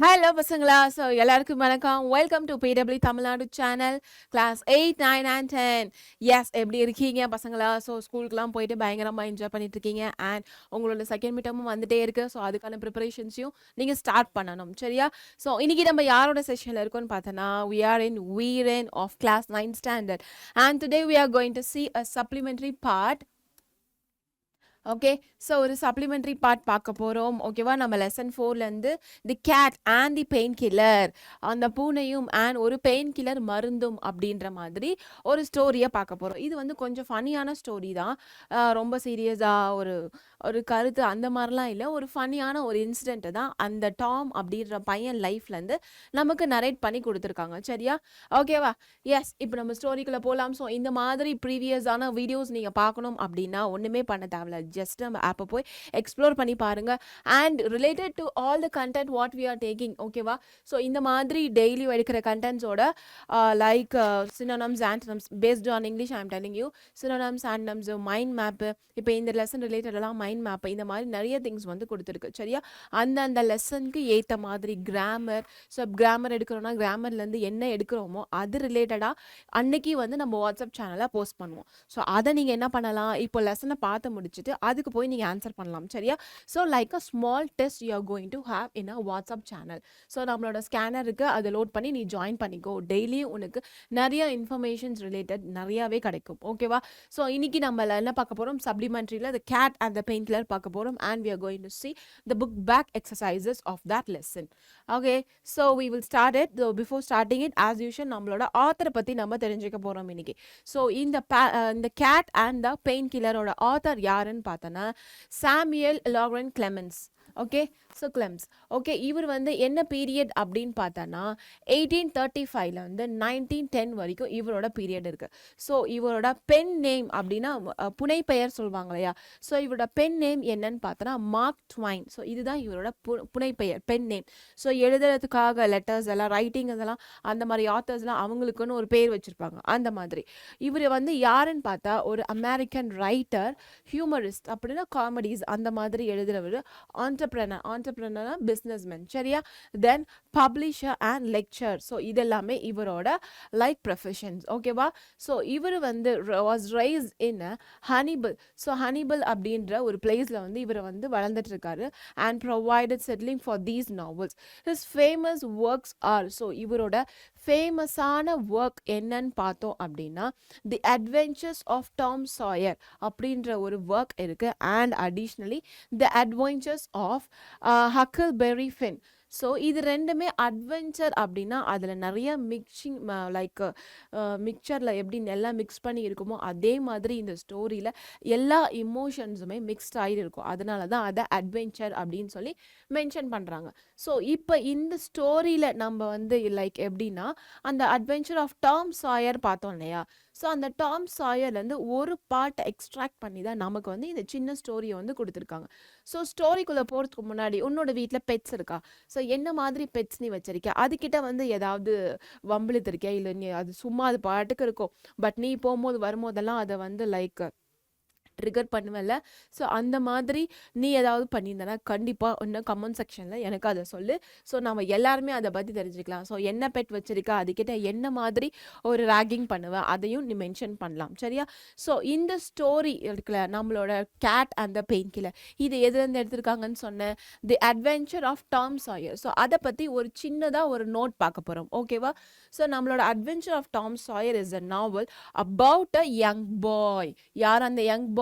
Hello பசங்களா. So எல்லாருக்கும் வணக்கம். Welcome to PW Tamil Nadu channel class 8, 9 and 10. Yes, எப்படி இருக்கீங்க பசங்களா? ஸோ ஸ்கூலுக்குலாம் போயிட்டு பயங்கரமாக என்ஜாய் பண்ணிட்டு இருக்கீங்க. அண்ட் உங்களோட செகண்ட் மிட்டமும் வந்துட்டே இருக்கு. ஸோ அதுக்கான ப்ரிப்பரேஷன்ஸையும் நீங்கள் ஸ்டார்ட் பண்ணணும், சரியா? ஸோ இன்னைக்கு நம்ம யாரோட செஷனில் இருக்கோம்னு பார்த்தோன்னா, we are in Viren of class 9 standard. And today we are going to see a supplementary part. Okay, so ஒரு சப்ளிமெண்ட்ரி பார்ட் பார்க்க போகிறோம். ஓகேவா, நம்ம லெசன் 4லேருந்து the cat and the pain killer, அந்த பூனையும் அண்ட் ஒரு பெயின் கில்லர் மருந்தும் அப்படின்ற மாதிரி ஒரு ஸ்டோரியை பார்க்க போகிறோம். இது வந்து கொஞ்சம் ஃபன்னியான ஸ்டோரி தான். ரொம்ப சீரியஸாக ஒரு கருத்து அந்த மாதிரிலாம் இல்லை. ஒரு ஃபன்னியான ஒரு இன்சிடென்ட்டு தான் அந்த டாம் அப்படின்ற பையன் லைஃப்லேருந்து நமக்கு நரேட் பண்ணி கொடுத்துருக்காங்க, சரியா? ஓகேவா, எஸ். இப்போ நம்ம ஸ்டோரிக்குள்ளே போகலாம். ஸோ இந்த மாதிரி ப்ரீவியஸான வீடியோஸ் நீங்கள் பார்க்கணும் அப்படின்னா ஒன்றுமே பண்ண தேவையில்ல. ஜஸ்ட் நம்ம ஆப்பை போய் எக்ஸ்ப்ளோர் பண்ணி பாருங்கள். And related to all the content what we are taking, ஓகேவா? ஸோ இந்த மாதிரி டெய்லி எடுக்கிற கண்டென்ட்ஸோட like synonyms antonyms based on English I am telling you. Synonyms antonyms, mind map, இப்போ இந்த லெசன் ரிலேட்டடெல்லாம் மைண்ட் மேப்பு, இந்த மாதிரி நிறைய திங்ஸ் வந்து கொடுத்துருக்கு, சரியா? அந்த லெசனுக்கு ஏற்ற மாதிரி கிராமர், ஸோ கிராமர் எடுக்கிறோன்னா கிராமர்லேருந்து என்ன எடுக்கிறோமோ அது ரிலேட்டடாக அன்னைக்கு வந்து நம்ம வாட்ஸ்அப் சேனலில் போஸ்ட் பண்ணுவோம். ஸோ அதை நீங்கள் என்ன பண்ணலாம், இப்போ லெசனை பார்த்து முடிச்சுட்டு அதுக்கு போய் நீங்கள் ஆன்சர் பண்ணலாம், சரியா? So like a small test you are going to have in a WhatsApp channel. So நம்மளோட ஸ்கேனர் இருக்குது, அதை லோட் பண்ணி நீ ஜாயின் பண்ணிக்கோ. டெய்லியும் உனக்கு நிறைய இன்ஃபர்மேஷன்ஸ் ரிலேட்டட் நிறையாவே கிடைக்கும், ஓகேவா? ஸோ இன்னைக்கு நம்ம என்ன பார்க்க போகிறோம், சப்ளிமெண்ட்ரியில் the cat and the pain killer பார்க்க போகிறோம். And we are going to see the book back exercises of that lesson. Okay, so we will start it. So before starting it, as usual, நம்மளோட ஆத்தரை பற்றி நம்ம தெரிஞ்சுக்க போகிறோம் இன்னைக்கு. So இந்த cat and the pain கில்லரோட ஆத்தர் யாருன்னு பார்த்தோன்னா Samuel Lawrence Clemens. Okay, so Clemens. Okay, இவர் வந்து என்ன பீரியட் அப்படின்னு பார்த்தோன்னா 1835 வந்து 1910 வரைக்கும் இவரோட பீரியட் இருக்குது. ஸோ இவரோட பென் நேம் அப்படின்னா புனை பெயர் சொல்லுவாங்க இல்லையா? ஸோ இவரோட பென் நேம் என்னன்னு பார்த்தோன்னா மார்க் ட்வைன். ஸோ இதுதான் இவரோட புனை பெயர், பென் நேம். ஸோ எழுதுறதுக்காக லெட்டர்ஸ் எல்லாம், ரைட்டிங் இதெல்லாம், அந்த மாதிரி ஆத்தர்ஸ்லாம் அவங்களுக்குன்னு ஒரு பேர் வச்சுருப்பாங்க, அந்த மாதிரி. இவர் வந்து யாருன்னு பார்த்தா ஒரு அமெரிக்கன் ரைட்டர், ஹியூமரிஸ்ட், அப்படின்னா காமெடிஸ் அந்த மாதிரி எழுதுறவர், ஆண்டர்பிரனர், பிஸ்னஸ்மேன், சரியா? Then publisher and lecture. So இதெல்லாமே இவரோட லைக் ப்ரொஃபஷன்ஸ், ஓகேவா? ஸோ இவர் வந்து was raised in Hannibal. So Hannibal அப்படின்ற ஒரு பிளேஸில் வந்து இவர் வந்து வளர்ந்துட்டு இருக்காரு. And provided settling for these novels. His famous works are, so இவரோட ஃபேமஸான ஒர்க் என்னன்னு பார்த்தோம் அப்படின்னா the adventures of Tom Sawyer அப்படின்ற ஒரு ஒர்க் இருக்குது. And additionally the adventures of Huckleberry Finn. So இது ரெண்டுமே அட்வென்ச்சர் அப்படின்னா அதில் நிறைய மிக்சிங், லைக் மிக்சரில் எப்படி எல்லாம் மிக்ஸ் பண்ணி இருக்குமோ அதே மாதிரி இந்த ஸ்டோரியில் எல்லா இமோஷன்ஸுமே மிக்ஸ்ட் ஆகிட்டு இருக்கும். அதனால தான் அதை அட்வென்ச்சர் அப்படின்னு சொல்லி மென்ஷன் பண்ணுறாங்க. ஸோ இப்போ இந்த ஸ்டோரியில் நம்ம வந்து லைக் எப்படின்னா அந்த அட்வென்ச்சர் ஆஃப் டாம் சாயர் பார்த்தோம் இல்லையா? ஸோ அந்த டாம் சாயர்லேருந்து ஒரு பார்ட்டை எக்ஸ்ட்ராக்ட் பண்ணி தான் நமக்கு வந்து இந்த சின்ன ஸ்டோரியை வந்து கொடுத்துருக்காங்க. ஸோ ஸ்டோரிக்குள்ளே போகிறதுக்கு முன்னாடி உன்னோட வீட்டில் பெட்ஸ் இருக்கா? ஸோ என்ன மாதிரி பெட்ஸ் நீ வச்சிருக்க? அதுக்கிட்ட வந்து ஏதாவது வம்பிழுத்திருக்கியா? இல்லை நீ அது சும்மா அது பாட்டுக்கு இருக்கும், பட் நீ போகும்போது வரும்போதெல்லாம் அதை வந்து லைக் ட்ரிகர் பண்ணுவேன்ல? ஸோ அந்த மாதிரி நீ ஏதாவது பண்ணியிருந்தனா கண்டிப்பாக இன்னும் கமெண்ட் செக்ஷனில் எனக்கு அதை சொல்லு. ஸோ நம்ம எல்லாருமே அதை பற்றி தெரிஞ்சுக்கலாம். ஸோ என்ன பெட் வச்சிருக்கா, அதுக்கிட்ட என்ன மாதிரி ஒரு ராகிங் பண்ணுவேன் அதையும் நீ மென்ஷன் பண்ணலாம், சரியா? ஸோ இந்த ஸ்டோரி இருக்குல்ல, நம்மளோட cat and the pain killer, இது எதுலேருந்து எடுத்திருக்காங்கன்னு சொன்னேன், the adventure of Tom Sawyer. So அதை பற்றி ஒரு சின்னதாக ஒரு நோட் பார்க்க போகிறோம், ஓகேவா? ஸோ நம்மளோட adventure of Tom Sawyer is a novel about a young boy. யார் அந்த யங் பாய்?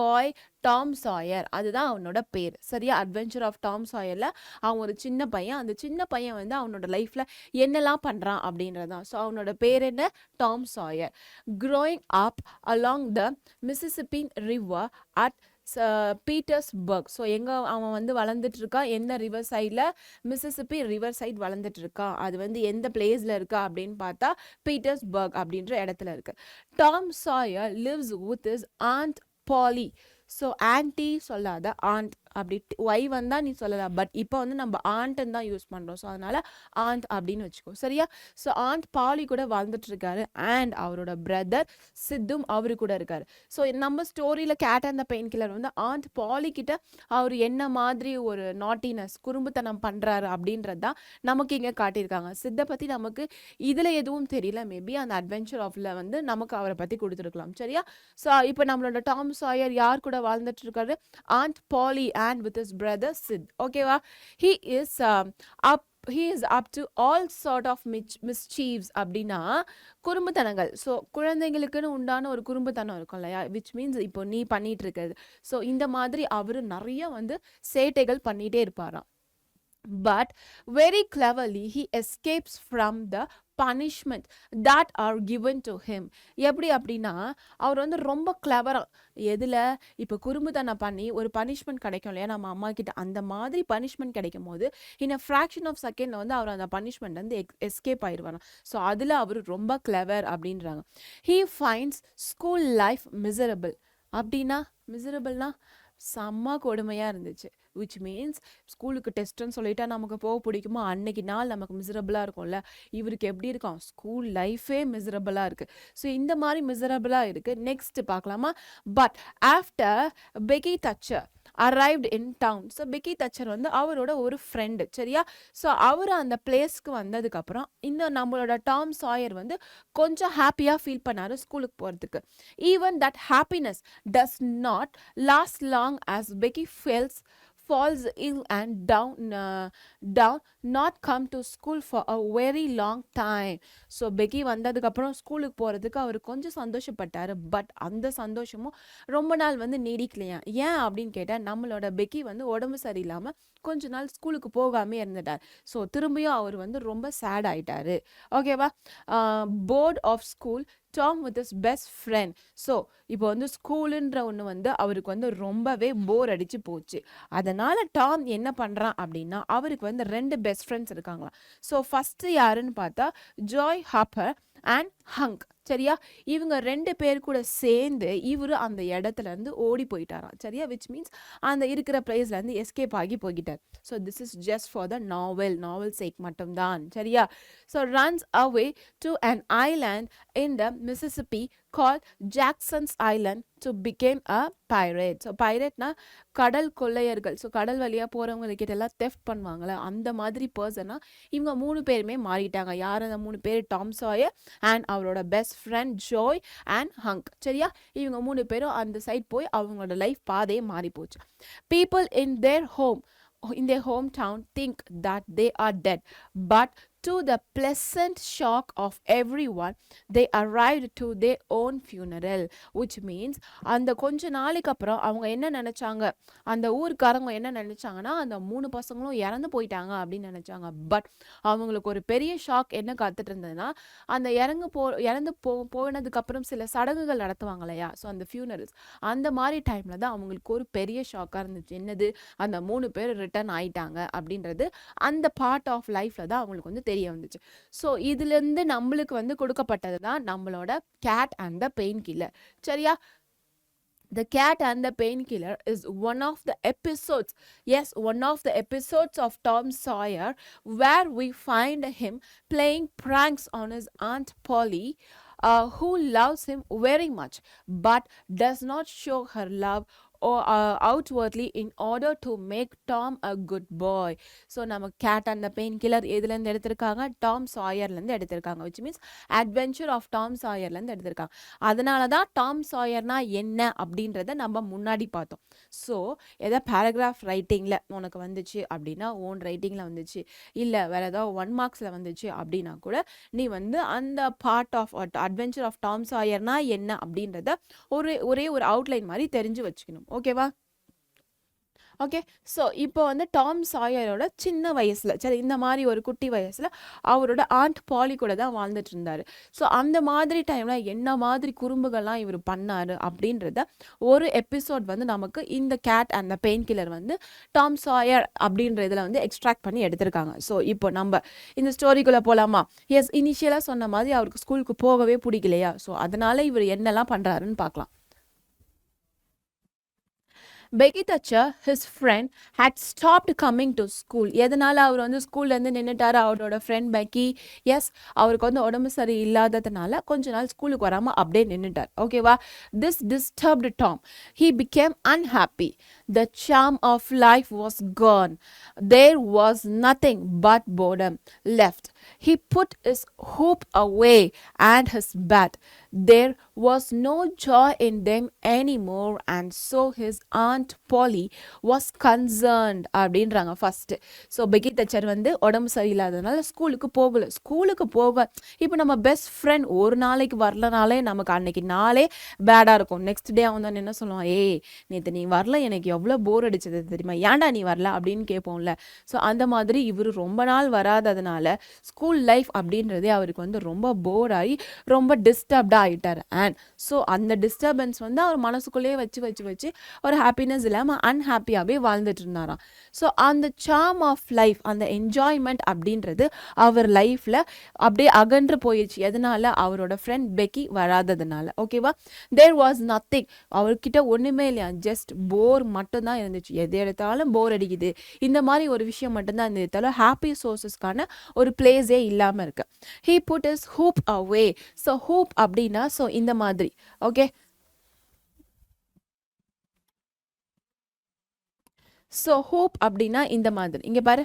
டாம் சாயர், அதுதான் அவனோட பேர், சரியா? அட்வென்ச்சர் ஆஃப் டாம் சாயர்ல அவன் ஒரு சின்ன பையன். அந்த சின்ன பையன் வந்து அவனோட லைஃப்ல என்னெல்லாம் பண்றான் அப்படின்றதான். ஸோ அவனோட பேர் என்ன? Tom சாயர். Growing up along the Mississippi river at Petersburg. So எங்கே அவன் வந்து வளர்ந்துட்டு இருக்கான்? எந்த ரிவர் சைடில்? மிசிசிப்பி ரிவர் சைட் வளர்ந்துட்டு இருக்கான். அது வந்து எந்த பிளேஸில் இருக்கா அப்படின்னு பார்த்தா பீட்டர்ஸ்பர்க் அப்படின்ற இடத்துல இருக்கு. Tom Sawyer lives with his aunt Polly. So auntie சொல்லாத, ஆண்ட், அப்படி ஒய் வந்தால் நீ சொல்லலாம். பட் இப்போ வந்து நம்ம ஆண்ட்டுன்னு தான் யூஸ் பண்ணுறோம். ஸோ அதனால் ஆண்ட் அப்படின்னு வச்சுக்கோ, சரியா? ஸோ ஆண்ட் பாலி கூட வாழ்ந்துட்டு இருக்காரு அண்ட் அவரோட பிரதர் சித்தும் அவரு கூட இருக்காரு. ஸோ நம்ம ஸ்டோரியில் cat and the pain killer வந்து ஆண்ட் பாலி கிட்ட அவர் என்ன மாதிரி ஒரு நாட்டினஸ் குறும்புத்தனம் பண்ணுறாரு அப்படின்றது தான் நமக்கு இங்கே காட்டியிருக்காங்க. சித்தை பற்றி நமக்கு இதில் எதுவும் தெரியல. மேபி அந்த அட்வென்ச்சர் ஆஃப்ல வந்து நமக்கு அவரை பற்றி கொடுத்துருக்கலாம், சரியா? ஸோ இப்போ நம்மளோட டாம் சாயர் யார் கூட வாழ்ந்துட்டு இருக்காரு? Aunt Polly and with his brother Sid. ஓகேவா? He is up to all sort of mischiefs அப்படின்னா குறும்புத்தனங்கள். ஸோ குழந்தைங்களுக்குன்னு உண்டான ஒரு குறும்புத்தனம் இருக்கும் இல்லையா, விச் மீன்ஸ் இப்போ நீ பண்ணிட்டு இருக்கிறது. ஸோ இந்த மாதிரி அவரு நிறைய வந்து சேட்டைகள் பண்ணிட்டே இருப்பாராம். But very cleverly he escapes from the punishment that are given to him. எப்படி அப்படின்னா அவர் வந்து ரொம்ப கிளவரா எதில் இப்போ குறும்புத்தனம் பண்ணி ஒரு பனிஷ்மெண்ட் கிடைக்கும் இல்லையா நம்ம அம்மா கிட்ட, அந்த மாதிரி பனிஷ்மெண்ட் கிடைக்கும் போது இன் அ ஃப்ராக்ஷன் ஆஃப் செகண்டில் வந்து அவர் அந்த பனிஷ்மெண்ட் வந்து எஸ்கேப் ஆயிடுவாராம். ஸோ அதில் அவர் ரொம்ப கிளவர் அப்படின்றாங்க. he finds school life miserable. அப்படின்னா மிசரபிள்னா செம்ம கொடுமையாக இருந்துச்சு. விச் மீன்ஸ் ஸ்கூலுக்கு டெஸ்ட்டுன்னு சொல்லிட்டா நமக்கு போக பிடிக்குமா, அன்னைக்கு நாள் நமக்கு மிசரபிளாக இருக்கும்ல. இவருக்கு எப்படி இருக்கும், ஸ்கூல் லைஃபே மிசரபிளாக இருக்குது. ஸோ இந்த மாதிரி மிசரபிளாக இருக்குது. நெக்ஸ்ட் பார்க்கலாமா? But after Becky Thatcher arrived in town. So Becky Thatcher வந்து அவரோட ஒரு ஃப்ரெண்டு, சரியா? ஸோ அவர் அந்த பிளேஸ்க்கு வந்ததுக்கப்புறம் இந்த நம்மளோட டாம் சாயர் வந்து கொஞ்சம் ஹாப்பியாக ஃபீல் பண்ணார் ஸ்கூலுக்கு போகிறதுக்கு. Even that happiness does not last long as Peggy falls ill and down not come to school for a very long time. So Peggy வந்ததுக்கப்புறம் ஸ்கூலுக்கு போகிறதுக்கு அவர் கொஞ்சம் சந்தோஷப்பட்டார். பட் அந்த சந்தோஷமும் ரொம்ப நாள் வந்து நீடிக்கலையா. ஏன் அப்படின்னு கேட்டால் நம்மளோட பெக்கி வந்து உடம்பு சரியில்லாமல் கொஞ்ச நாள் ஸ்கூலுக்கு போகாமே இருந்துட்டார். ஸோ திரும்பியும் அவர் வந்து ரொம்ப சேட் ஆயிட்டாரு. ஓகேவா? Bored of school Tom with his best friend. So இப்போ வந்து ஸ்கூலுன்ற ஒன்று வந்து அவருக்கு வந்து ரொம்பவே போர் அடிச்சு போச்சு. அதனால் டாம் என்ன பண்ணுறான் அப்படின்னா அவருக்கு வந்து 2 பெஸ்ட் ஃப்ரெண்ட்ஸ் இருக்காங்களாம். ஸோ ஃபஸ்ட்டு யாருன்னு பார்த்தா ஜாய் ஹாப்பர் அண்ட் ஹங்க், சரியா? இவங்க 2 பேர் கூட சேர்ந்து இவர் அந்த இடத்துல இருந்து ஓடி போயிட்டாராம், சரியா? விச் மீன்ஸ் அந்த இருக்கிற பிளேஸ்ல இருந்து எஸ்கேப் ஆகி போய்கிட்டார். So this is just for the novel sake மட்டும்தான், சரியா? So runs away to an island in the Mississippi called Jackson's Island to become a pirate. So பைரேட்னா கடல் கொள்ளையர்கள். ஸோ கடல் வழியாக போகிறவங்கக்கிட்ட எல்லாம் தெஃப்ட் பண்ணுவாங்களே அந்த மாதிரி பர்சனாக இவங்க 3 பேருமே மாறிட்டாங்க. யார் அந்த 3 பேர்? டாம் சாயர் அண்ட் அவரோட best friend Joy and hunk, சரியா? இவங்க 3 பேரும் அந்த சைட் போய் அவங்களோட லைஃப் பாதையே மாறி போச்சு. People in their hometown think that they are dead, but to the pleasant shock of everyone they arrived to their own funeral. which means அந்த கொஞ்ச நாளைக்கு அப்புறம் அவங்க என்ன நினைச்சாங்க, அந்த ஊர்க்காரங்க என்ன நினைச்சாங்கன்னா அந்த 3 பசங்களும் இறந்து போயிட்டாங்க அப்படின்னு நினைச்சாங்க. பட் அவங்களுக்கு ஒரு பெரிய ஷாக் என்ன காத்துட்டு இருந்ததுன்னா அந்த இறந்து போனதுக்கு அப்புறம் சில சடங்குகள் நடத்துவாங்க இல்லையா, ஸோ அந்த ஃபியூனரல்ஸ், அந்த மாதிரி டைம்ல தான் அவங்களுக்கு ஒரு பெரிய ஷாக்காக இருந்துச்சு. என்னது, அந்த 3 பேர் ரிட்டர்ன் ஆயிட்டாங்க அப்படின்றது அந்த பார்ட் ஆஃப் லைஃப்ல தான் அவங்களுக்கு வந்து தெரிய வந்துச்சு. ஸோ இதுலேருந்து நம்மளுக்கு வந்து கொடுக்கப்பட்டது தான் நம்மளோட cat and the pain killer, சரியா? The Cat and the Painkiller is one of the episodes, yes, one of the episodes of Tom Sawyer where we find him playing pranks on his Aunt Polly, who loves him very much but does not show her love or outwardly in order to make Tom a good boy. So நம்ம cat and the pain killer எதுலேருந்து எடுத்திருக்காங்க? Tom சாயர்லேருந்து எடுத்திருக்காங்க. Which means adventure of Tom சாயர்லேருந்து எடுத்திருக்காங்க. அதனால தான் Tom சாயர்னா என்ன அப்படின்றத நம்ம முன்னாடி பார்த்தோம். ஸோ எதாவது பேராகிராஃப் ரைட்டிங்கில் உனக்கு வந்துச்சு அப்படின்னா, ஓன் ரைட்டிங்கில் வந்துச்சு, இல்லை வேறு ஏதாவது 1 மார்க்ஸில் வந்துச்சு அப்படின்னா கூட நீ வந்து அந்த part of adventure of Tom சாயர்னா என்ன அப்படின்றத ஒரே ஒரு அவுட்லைன் மாதிரி தெரிஞ்சு வச்சுக்கணும். ஓகேவா? ஓகே. ஸோ இப்போ வந்து டாம் சாயரோட சின்ன வயசில், சரி, இந்த மாதிரி ஒரு குட்டி வயசில் அவரோட ஆண்ட் பாலி கூட தான் வாழ்ந்துட்டு இருந்தார். ஸோ அந்த மாதிரி டைமில் என்ன மாதிரி குறும்புகள்லாம் இவர் பண்ணார் அப்படின்றத ஒரு எபிசோட் வந்து நமக்கு இந்த cat and the pain killer வந்து டாம் சாயர் அப்படின்ற இதில் வந்து எக்ஸ்ட்ராக்ட் பண்ணி எடுத்திருக்காங்க. ஸோ இப்போ நம்ம இந்த ஸ்டோரிக்குள்ளே போகலாமா? எஸ், இனிஷியலாக சொன்ன மாதிரி அவருக்கு ஸ்கூலுக்கு போகவே பிடிக்கலையா, ஸோ அதனால இவர் என்னெல்லாம் பண்ணுறாருன்னு பார்க்கலாம். Becky Thatcher, his friend, had stopped coming to school. எதனால அவர் வந்து ஸ்கூல்லேருந்து நின்றுட்டாரு அவரோட ஃப்ரெண்ட் பெக்கி. எஸ், அவருக்கு வந்து உடம்பு சரி இல்லாததுனால கொஞ்ச நாள் ஸ்கூலுக்கு வராமல் அப்படியே நின்றுட்டார். ஓகேவா? This disturbed Tom. He became unhappy. The charm of life was gone. There was nothing but boredom left. He put his hoop away and his bat. There was no joy in them anymore, and so his aunt Polly was concerned அப்படின்றாங்க first. So Becky Thatcher வந்து உடம்பு சரியில்லாததுனால ஸ்கூலுக்கு போக இப்போ நம்ம best friend ஒரு நாளைக்கு வரலனாலே நமக்கு அன்னைக்கு நாளே பேடாக இருக்கும். நெக்ஸ்ட் டே அவன் தான் என்ன சொல்லுவான், ஏய் நேற்று நீ வரல, எனக்கு எவ்வளோ போர் அடிச்சது தெரியுமா, ஏன்டா நீ வரல அப்படின்னு கேட்போம்ல. ஸோ அந்த மாதிரி இவர் ரொம்ப நாள் வராததுனால ஸ்கூல் லைஃப் அப்படின்றதே அவருக்கு வந்து ரொம்ப போர் ஆகி ரொம்ப டிஸ்டர்ப்டாக ஆகிட்டார். அண்ட் ஸோ அந்த டிஸ்டர்பன்ஸ் வந்து அவர் மனசுக்குள்ளேயே வச்சு ஒரு ஹாப்பினஸ் இல்லாமல் அன்ஹாப்பியாகவே வாழ்ந்துட்டு இருந்தாராம். ஸோ அந்த சார்ம் ஆஃப் லைஃப், அந்த என்ஜாய்மெண்ட் அப்படின்றது அவர் லைஃப்பில் அப்படியே அகன்று போயிடுச்சு. எதனால? அவரோட ஃப்ரெண்ட் பெக்கி வராததுனால. ஓகேவா? தேர் வாஸ் நத்திங், அவர்கிட்ட ஒன்றுமே இல்லையா, ஜஸ்ட் போர் மட்டும்தான் இருந்துச்சு. எது எடுத்தாலும் போர் அடிக்குது, இந்த மாதிரி ஒரு விஷயம் மட்டும்தான் இருந்தது. ஹாப்பி சோர்சஸ்க்கான ஒரு பிளேஸே இல்லாமல் இருக்கு. He put his hoop away. So hoop அப்படின்னா ஸோ இந்த மாதிரி. ஓகே, ஸோ ஹூப் அப்படின்னா இந்த மாதிரி. இங்கே பாரு,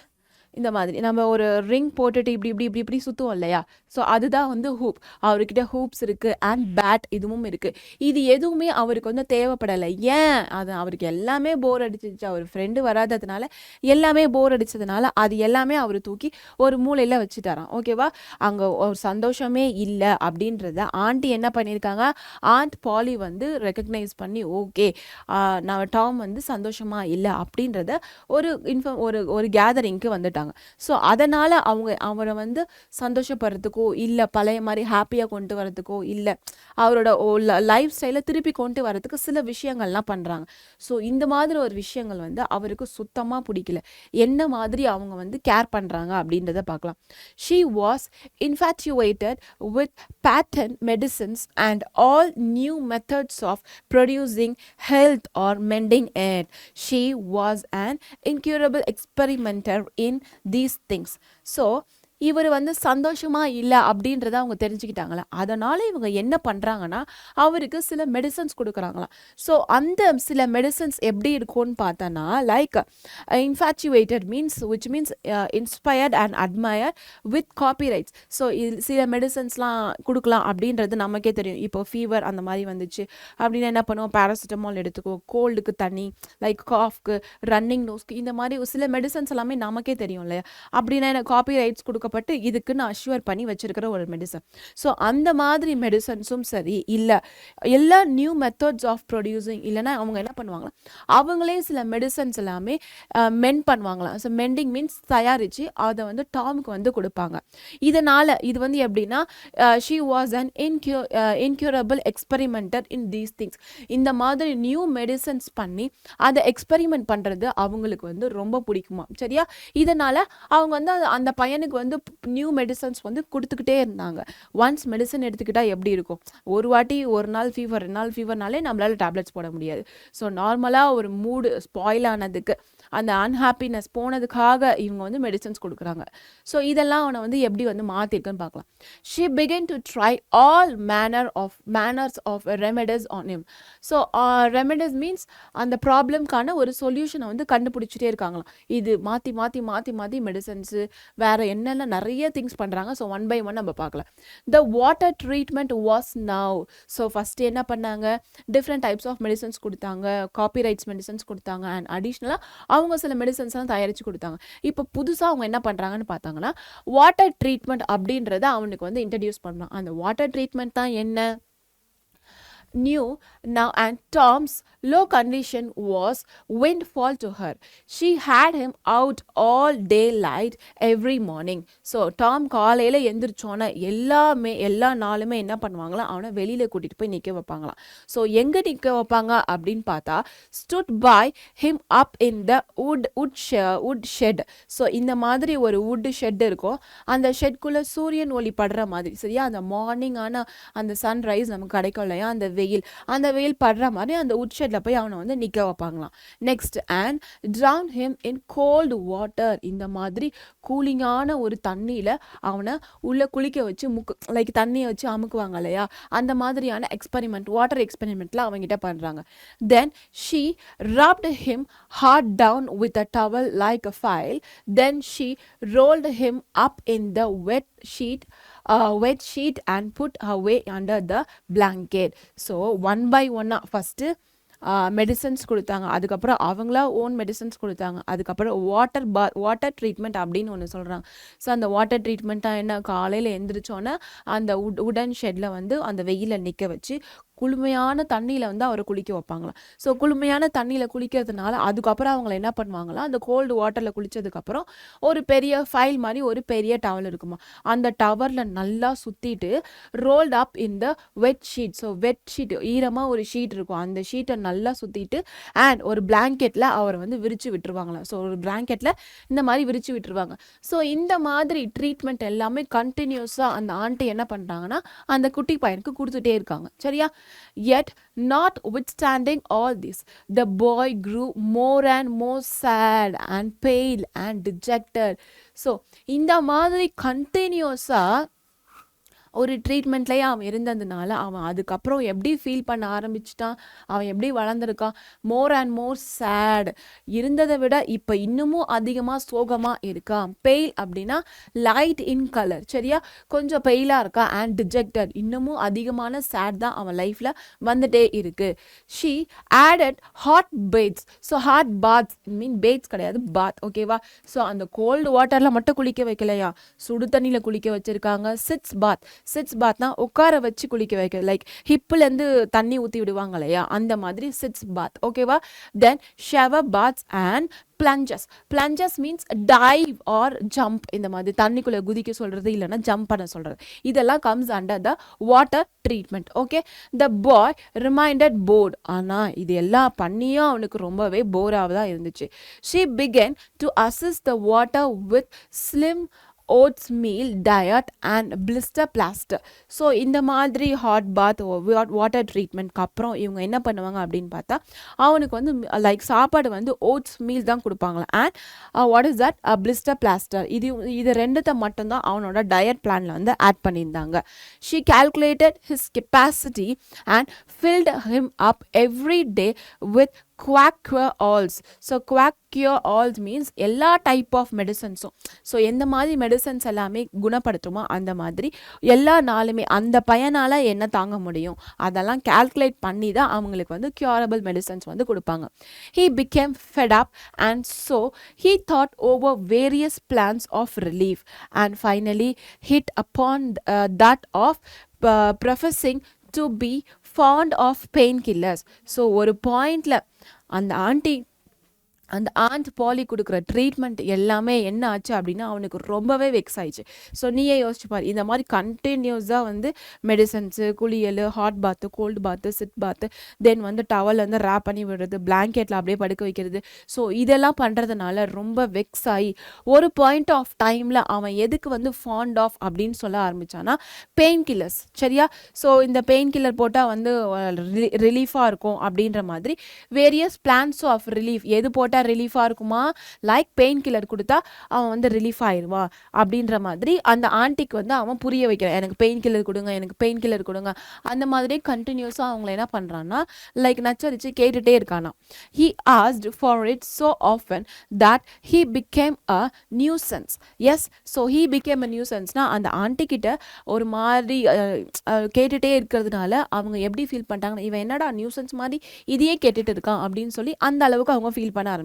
இந்த மாதிரி நம்ம ஒரு ரிங் போட்டுட்டு இப்படி சுற்றுவோம் இல்லையா? ஸோ அதுதான் வந்து ஹூப். அவர்கிட்ட ஹூப்ஸ் இருக்குது அண்ட் பேட் இதுவும் இருக்குது. இது எதுவுமே அவருக்கு வந்து தேவைப்படலை. ஏன்? அது அவருக்கு எல்லாமே போர் அடிச்சிச்சு. அவர் ஃப்ரெண்டு வராததுனால எல்லாமே போர் அடித்ததுனால அது எல்லாமே அவர் தூக்கி ஒரு மூலையில் வச்சுட்டாராம். ஓகேவா? அங்கே ஒரு சந்தோஷமே இல்லை அப்படின்றத ஆண்டி என்ன பண்ணியிருக்காங்க, ஆண்ட் பாலி வந்து ரெக்கக்னைஸ் பண்ணி ஓகே நான் டாம் வந்து சந்தோஷமாக இல்லை அப்படின்றத ஒரு கேதரிங்க்கு வந்துட்டாங்க. ஸோ அதனால் அவரை வந்து சந்தோஷப்படுறதுக்கோ இல்லை பழைய மாதிரி ஹாப்பியாக கொண்டு வரதுக்கோ இல்லை அவரோட லைஃப் ஸ்டைலை திருப்பி கொண்டு வரதுக்கு சில விஷயங்கள்லாம் பண்ணுறாங்க. ஸோ இந்த மாதிரி ஒரு விஷயங்கள் வந்து அவருக்கு சுத்தமாக பிடிக்கல. என்ன மாதிரி அவங்க வந்து கேர் பண்ணுறாங்க அப்படின்றத பார்க்கலாம். She was infatuated with patent medicines and all new methods of producing health or mending it. She was an incurable experimenter in these things. So இவர் வந்து சந்தோஷமாக இல்லை அப்படின்றத அவங்க தெரிஞ்சுக்கிட்டாங்களா. அதனால் இவங்க என்ன பண்ணுறாங்கன்னா அவருக்கு சில மெடிசன்ஸ் கொடுக்குறாங்களாம். ஸோ அந்த சில மெடிசன்ஸ் எப்படி இருக்கும்னு பார்த்தோன்னா like infatuated which means inspired and admire with copyrights. So சில மெடிசன்ஸ்லாம் கொடுக்கலாம் அப்படின்றது நமக்கே தெரியும். இப்போ ஃபீவர் அந்த மாதிரி வந்துச்சு அப்படின்னா என்ன பண்ணுவோம், பேராசிட்டமால் எடுத்துக்கோ, கோல்டுக்கு தண்ணி, லைக் காஃப்க்கு, ரன்னிங் நோஸ்க்கு, இந்த மாதிரி சில மெடிசன்ஸ் எல்லாமே நமக்கே தெரியும் இல்லையா. அப்படின்னா என்ன, காப்பிரைட்ஸ் கொடுக்க இதுக்குன்னு அஷ்யூர் பண்ணி வச்சிருக்கிற ஒரு மெடிசன். ஸோ அந்த மாதிரி மெடிசன்ஸும் சரி இல்லை எல்லா நியூ மெத்தட்ஸ் ஆஃப் ப்ரொடியூசிங் இல்லைன்னா அவங்க என்ன பண்ணுவாங்களா, அவங்களே சில மெடிசன்ஸ் எல்லாமே மெண்ட் பண்ணுவாங்களாம். ஸோ மெண்டிங் மீன்ஸ் தயாரித்து அதை வந்து டாமுக்கு வந்து கொடுப்பாங்க. இதனால் இது வந்து எப்படின்னா she was an incurable experimenter in these things. இந்த மாதிரி நியூ மெடிசன்ஸ் பண்ணி அதை எக்ஸ்பெரிமெண்ட் பண்ணுறது அவங்களுக்கு வந்து ரொம்ப பிடிக்குமா. சரியா? இதனால் அவங்க வந்து அந்த பையனுக்கு வந்து நியூ மெடிசன்ஸ் வந்து கொடுத்துக்கிட்டே இருந்தாங்க. ஒன்ஸ் மெடிசன் எடுத்துக்கிட்டால் எப்படி இருக்கும், ஒரு நாள் ஃபீவர் 2 நாள் ஃபீவர்னாலே நம்மளால் டேப்லெட்ஸ் போட முடியாது. ஸோ நார்மலாக ஒரு மூடு ஸ்பாயில் ஆனதுக்கு, அந்த அன்ஹாப்பினஸ் போனதுக்காக இவங்க வந்து மெடிசன்ஸ் கொடுக்குறாங்க. ஸோ இதெல்லாம் அவனை வந்து எப்படி வந்து மாற்றிருக்குன்னு பார்க்கலாம். She began to try all manners of remedies on him. So remedies means அந்த ப்ராப்ளம்கான ஒரு சொல்யூஷனை வந்து கண்டுபிடிச்சிட்டே இருக்காங்களாம். இது மாற்றி மாற்றி மாற்றி மாற்றி மெடிசன்ஸு வேறு என்னென்ன நிறைய திங்ஸ் பண்ணுறாங்க. ஸோ ஒன் பை ஒன் நம்ம பார்க்கலாம். த water treatment was now. So first என்ன பண்ணாங்க, டிஃப்ரெண்ட் டைப்ஸ் ஆஃப் மெடிசன்ஸ் கொடுத்தாங்க, காப்பிரைட்ஸ் மெடிசன்ஸ் கொடுத்தாங்க அண்ட் அடிஷ்னலாக அவங்க சில மெடிசன்ஸ்லாம் தயாரித்து கொடுத்தாங்க. இப்போ புதுசாக அவங்க என்ன பண்ணுறாங்கன்னு பார்த்தாங்கன்னா வாட்டர் ட்ரீட்மெண்ட் அப்படின்றத அவனுக்கு வந்து இன்ட்ரடியூஸ் பண்ணலாம். அந்த வாட்டர் ட்ரீட்மெண்ட் தான் என்ன, new now, and Tom's low condition was windfall to her. She had him out all daylight every morning. So Tom காலையில் எந்திரிச்சோன்னே எல்லா நாளுமே என்ன பண்ணுவாங்களா, அவனை வெளியில் கூட்டிகிட்டு போய் நிற்க வைப்பாங்களாம். ஸோ எங்கே நிற்க வைப்பாங்க அப்படின்னு பார்த்தா stood by him up in the wood shed. So இந்த மாதிரி ஒரு wood shed இருக்கும். அந்த ஷெட்குள்ளே சூரியன் ஒளி படுற மாதிரி, சரியா, அந்த மார்னிங் ஆன அந்த சன்ரைஸ் நமக்கு கிடைக்கும் இல்லையா, அந்த வெயில், அந்த வெயில் படுற மாதிரி அந்த உட்ஷெட்டில் போய் அவனை வந்து நிற்க வைப்பாங்களாம். Next, and drown him in cold water. இந்த மாதிரி கூலிங்கான ஒரு தண்ணியில் அவனை உள்ளே குளிக்க வச்சு லைக் தண்ணியை வச்சு அமுக்குவாங்க இல்லையா, அந்த மாதிரியான எக்ஸ்பெரிமெண்ட், வாட்டர் எக்ஸ்பெரிமெண்ட்டில் அவங்ககிட்ட பண்ணுறாங்க. தென் she rubbed him hard down with a towel like a file. Then she rolled him up in the wet sheet and put away under the blanket. So one by one first medicines கொடுத்தாங்க, அதுக்கப்புறம் அவங்களா own medicines கொடுத்தாங்க, அதுக்கப்புறம் water treatment அப்படின்னு ஒன்று சொல்கிறாங்க. So அந்த water ட்ரீட்மெண்ட்டாக என்ன, காலையில் எழுந்திரிச்சோன்னே அந்த உடன் ஷெட்டில் வந்து அந்த வெயிலில் நிற்க வச்சு குளுமையான தண்ணியில் வந்து அவரை குளிக்க வைப்பாங்களாம். ஸோ குளுமையான தண்ணியில் குளிக்கிறதுனால அதுக்கப்புறம் அவங்கள என்ன பண்ணுவாங்களாம், அந்த கோல்டு வாட்டரில் குளித்ததுக்கப்புறம் ஒரு பெரிய ஃபைல் மாதிரி ஒரு பெரிய டவல் இருக்குமா, அந்த டவரில் நல்லா சுற்றிட்டு ரோல்ட் அப் இன் த வெட் ஷீட். ஸோ வெட் ஷீட், ஈரமாக ஒரு ஷீட் இருக்கும், அந்த ஷீட்டை நல்லா சுற்றிட்டு அண்ட் ஒரு பிளாங்கெட்டில் அவரை வந்து விரித்து விட்டுருவாங்களாம். ஸோ ஒரு பிளாங்கெட்டில் இந்த மாதிரி விரித்து விட்டுருவாங்க. ஸோ இந்த மாதிரி ட்ரீட்மெண்ட் எல்லாமே கண்டினியூஸாக அந்த ஆண்டி என்ன பண்ணுறாங்கன்னா அந்த குட்டி பையனுக்கு கொடுத்துட்டே இருக்காங்க. சரியா? Yet, notwithstanding all this, the boy grew more and more sad and pale and dejected. So, இந்த மாதிரி கண்டினியூஸா ஒரு ட்ரீட்மெண்ட்லேயே அவன் இருந்ததுனால அவன் அதுக்கப்புறம் எப்படி ஃபீல் பண்ண ஆரம்பிச்சிட்டான், அவன் எப்படி வளர்ந்துருக்கான், மோர் அண்ட் மோர் சேட், இருந்ததை விட இப்போ இன்னமும் அதிகமாக சோகமாக இருக்கான். பெயில் அப்படின்னா லைட் இன் கலர், சரியா, கொஞ்சம் பெயிலாக இருக்கான். அண்ட் டிஜெக்டட், இன்னமும் அதிகமான சேட் தான் அவன் லைஃப்பில் வந்துட்டே இருக்கு. She added hot paths. So hot paths mean paths கிடையாது, பாத், ஓகேவா? ஸோ அந்த கோல்டு வாட்டரில் மட்டும் குளிக்க வைக்கலையா, சுடு தண்ணியில் குளிக்க வச்சுருக்காங்க. சிட்ஸ் பாத்னா உட்கார வச்சு குளிக்க வைக்க, லைக் ஹிப்புலேருந்து தண்ணி ஊற்றி விடுவாங்க இல்லையா, அந்த மாதிரி சிட்ஸ் பாத், ஓகேவா? Then shower baths and plunges means dive or jump, இந்த மாதிரி தண்ணிக்குள்ளே குதிக்க சொல்கிறது இல்லைன்னா ஜம்ப் பண்ண சொல்கிறது, இதெல்லாம் comes under the water treatment. Okay, the boy remained bored, ஆனால் இது எல்லாம் பண்ணியும் அவனுக்கு ரொம்பவே போராக தான் இருந்துச்சு. She began to assist the water with slim oats meal diet and blister plaster. So இந்த மாதிரி ஹாட் பாத் வாட்டர் ட்ரீட்மெண்ட்க்கு அப்புறம் இவங்க என்ன பண்ணுவாங்க அப்படின்னு பார்த்தா அவனுக்கு வந்து லைக் சாப்பாடு வந்து ஓட்ஸ் மீல் தான் கொடுப்பாங்களா. And what is that, blister plaster, இது ரெண்டுத்தை மட்டும்தான் அவனோட டயட் பிளானில் வந்து ஆட் பண்ணியிருந்தாங்க. She calculated his capacity and filled him up every day with quack cure alls. So quack cure alls means எல்லா டைப் ஆஃப் மெடிசன்ஸும், ஸோ எந்த மாதிரி மெடிசன்ஸ் எல்லாமே குணப்படுத்துமோ அந்த மாதிரி எல்லா நாளுமே அந்த பையனால் என்ன தாங்க முடியும் அதெல்லாம் கால்குலேட் பண்ணி தான் அவங்களுக்கு வந்து க்யூரபிள் மெடிசன்ஸ் வந்து கொடுப்பாங்க. He became fed up and so he thought over various plans of relief and finally hit upon that of professing to be fond of painkillers. So ஒரு பாயிண்டில் அந்த ஆண்ட் பாலி கொடுக்குற ட்ரீட்மெண்ட் எல்லாமே என்ன ஆச்சு அப்படின்னா அவனுக்கு ரொம்பவே வெக்ஸ் ஆயிடுச்சு. ஸோ நீயே யோசிச்சுப்பார், இந்த மாதிரி கண்டினியூஸாக வந்து மெடிசன்ஸு, குளியல், ஹாட் பாத்து, கோல்டு பாத்து, சிட் பாத்து, தென் வந்து டவல் வந்து ரேப் பண்ணி விடுறது, பிளாங்கெட்டில் அப்படியே படுக்க வைக்கிறது. ஸோ இதெல்லாம் பண்ணுறதுனால ரொம்ப வெக்ஸ் ஆகி ஒரு பாயிண்ட் ஆஃப் டைமில் அவன் எதுக்கு வந்து ஃபாண்ட் ஆஃப் அப்படின்னு சொல்ல ஆரம்பித்தான்னா பெயின் கில்லர்ஸ், சரியா? ஸோ இந்த பெயின் கில்லர் போட்டால் வந்து ரிலீஃபாக இருக்கும் அப்படின்ற மாதிரி வேரியஸ் பிளான்ஸ் ஆஃப் ரிலீஃப், எது போட்டால் ரிலீஃபாக இருக்குமா, லைக் பெயின் கில்லர் கொடுத்தா அவன் வந்து ரிலீஃப் ஆயிடுவான் அப்படின்ற மாதிரி அந்த ஆண்டிக்கு வந்து அவன் புரிய வைக்கிறான், எனக்கு பெயின் கில்லர் கொடுங்க, எனக்கு பெயின் கில்லர் கொடுங்க. அந்த மாதிரி கண்டினியூஸாக அவங்கள என்ன பண்ணுறான்னா லைக் நச்சரிச்சு கேட்டுகிட்டே இருக்கானா. He asked for it so often that he became a nuisance. Yes, so he became a nuisance. அந்த ஆண்டி கிட்ட ஒரு மாதிரி கேட்டுகிட்டே இருக்கிறதுனால அவங்க எப்படி ஃபீல் பண்ணிட்டாங்கன்னா இவன் என்னடா நியூசன்ஸ் மாதிரி இதையே கேட்டுட்டு இருக்கான் அப்படின்னு சொல்லி அந்த அளவுக்கு அவங்க ஃபீல் பண்ண ஆரம்பிச்சிட்டாங்க.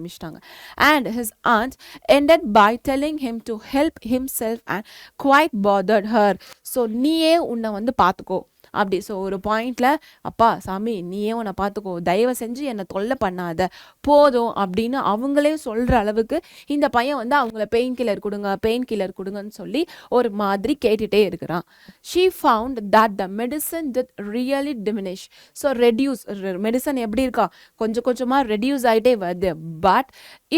And his aunt ended by telling him to help himself and quite bothered her. So நீயே உன்னை வந்து பார்த்துக்கோ அப்படி. ஸோ ஒரு பாயிண்டில் அப்பா சாமி நீயே உன்னை பார்த்துக்கோ, தயவு செஞ்சு என்னை தொல்லை பண்ணாத போதும் அப்படின்னு அவங்களே சொல்கிற அளவுக்கு இந்த பையன் வந்து அவங்கள பெயின் கில்லர் கொடுங்கன்னு சொல்லி ஒரு மாதிரி கேட்டுகிட்டே இருக்கிறான். She found that the medicine did really diminish. So reduce, medicine எப்படி இருக்கா கொஞ்சம் கொஞ்சமாக ரெடியூஸ் ஆகிட்டே வருது. But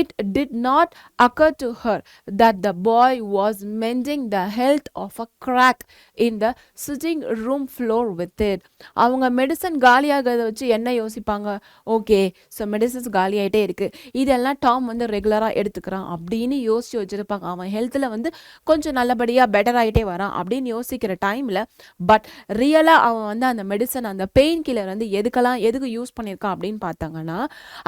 it did not occur to her that the boy was mending the health of a crack in the sitting room floor floor with it. அவங்க medicine காலியாகிறத வச்சு என்ன யோசிப்பாங்க, ஓகே ஸோ மெடிசன்ஸ் காலி ஆகிட்டே இருக்கு, இதெல்லாம் டாம் வந்து ரெகுலராக எடுத்துக்கிறான் அப்படின்னு யோசிச்சு வச்சிருப்பாங்க. அவன் ஹெல்த்தில் வந்து கொஞ்சம் நல்லபடியாக பெட்டர் ஆகிட்டே வரான் அப்படின்னு யோசிக்கிற டைமில், பட் ரியலாக அவன் வந்து அந்த மெடிசன் அந்த பெயின் கில்லர் வந்து எதுக்கு யூஸ் பண்ணியிருக்கான் அப்படின்னு பார்த்தாங்கன்னா,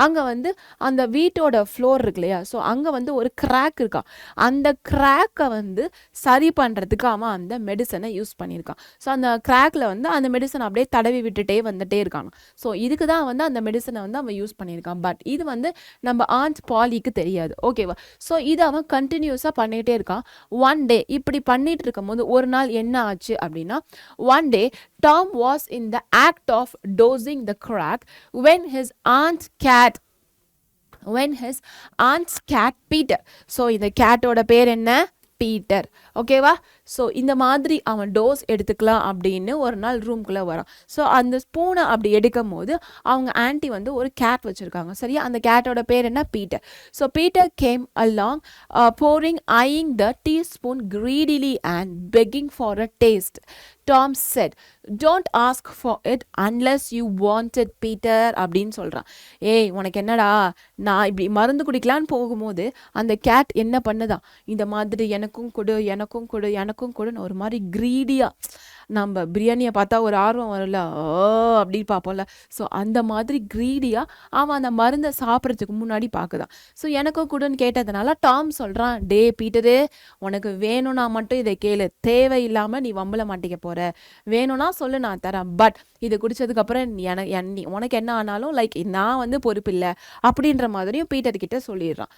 அங்கே வந்து அந்த வீட்டோட ஃப்ளோர் இருக்கு இல்லையா, ஸோ அங்கே வந்து ஒரு கிராக் இருக்கான். அந்த கிராக்கை வந்து சரி பண்ணுறதுக்கு அவன் அந்த மெடிசனை யூஸ் பண்ணியிருக்கான். ஸோ அந்த கிராக்ல வந்து அந்த மெடிசனை அப்படியே தடவி விட்டுட்டே வந்துட்டே இருக்கான். ஸோ இதுக்கு தான் வந்து அந்த மெடிசனை வந்து அவன் யூஸ் பண்ணியிருக்கான். பட் இது வந்து நம்ம ஆண்ட் பாலிக்கு தெரியாது, ஓகேவா? ஸோ இது அவன் கண்டினியூஸாக பண்ணிகிட்டே இருக்கான். ஒன் டே இப்படி பண்ணிட்டு இருக்கும் போது ஒரு நாள் என்ன ஆச்சு அப்படின்னா, one day Tom was in the act of dosing the crack when his aunt's cat Peter. ஸோ இந்த கேட்டோட பேர் என்ன, பீட்டர், ஓகேவா? ஸோ இந்த மாதிரி அவன் டோஸ் எடுத்துக்கலாம் அப்படின்னு ஒரு நாள் ரூம்குள்ளே வரான். ஸோ அந்த ஸ்பூனை அப்படி எடுக்கும் போது அவங்க ஆன்ட்டி வந்து ஒரு கேட் வச்சுருக்காங்க, சரியா? அந்த கேட்டோட பேர் என்ன, Peter. So Peter game along eyeing the teaspoon greedily and begging for a taste. Tom said, "Don't ask for it unless you want it, Peter." அப்படின்னு சொல்கிறான். ஏய் உனக்கு என்னடா, நான் இப்படி மருந்து குடிக்கலான்னு போகும்போது அந்த கேட் என்ன பண்ணுதான், இந்த மாதிரி எனக்கும் கொடுன்னு ஒரு மாதிரி க்ரீடியாக, நம்ம பிரியாணியை பார்த்தா ஒரு ஆர்வம் வரல அப்படி பார்ப்போம்ல, ஸோ அந்த மாதிரி க்ரீடியாக அவன் அந்த மருந்தை சாப்பிட்றதுக்கு முன்னாடி பார்க்குதான். ஸோ எனக்கும் கொடுன்னு கேட்டதுனால டாம் சொல்கிறான், டே பீட்டரு, உனக்கு வேணும்னா மட்டும் இதை கேளு, தேவையில்லாமல் நீ வம்பல மாட்டிக்க போகிற, வேணும்னா சொல்லு நான் தரேன், பட் இது குடித்ததுக்கப்புறம் உனக்கு என்ன ஆனாலும் லைக் நான் வந்து பொறுப்பு இல்லை அப்படின்ற மாதிரியும் பீட்டர் கிட்ட சொல்லிடுறான்.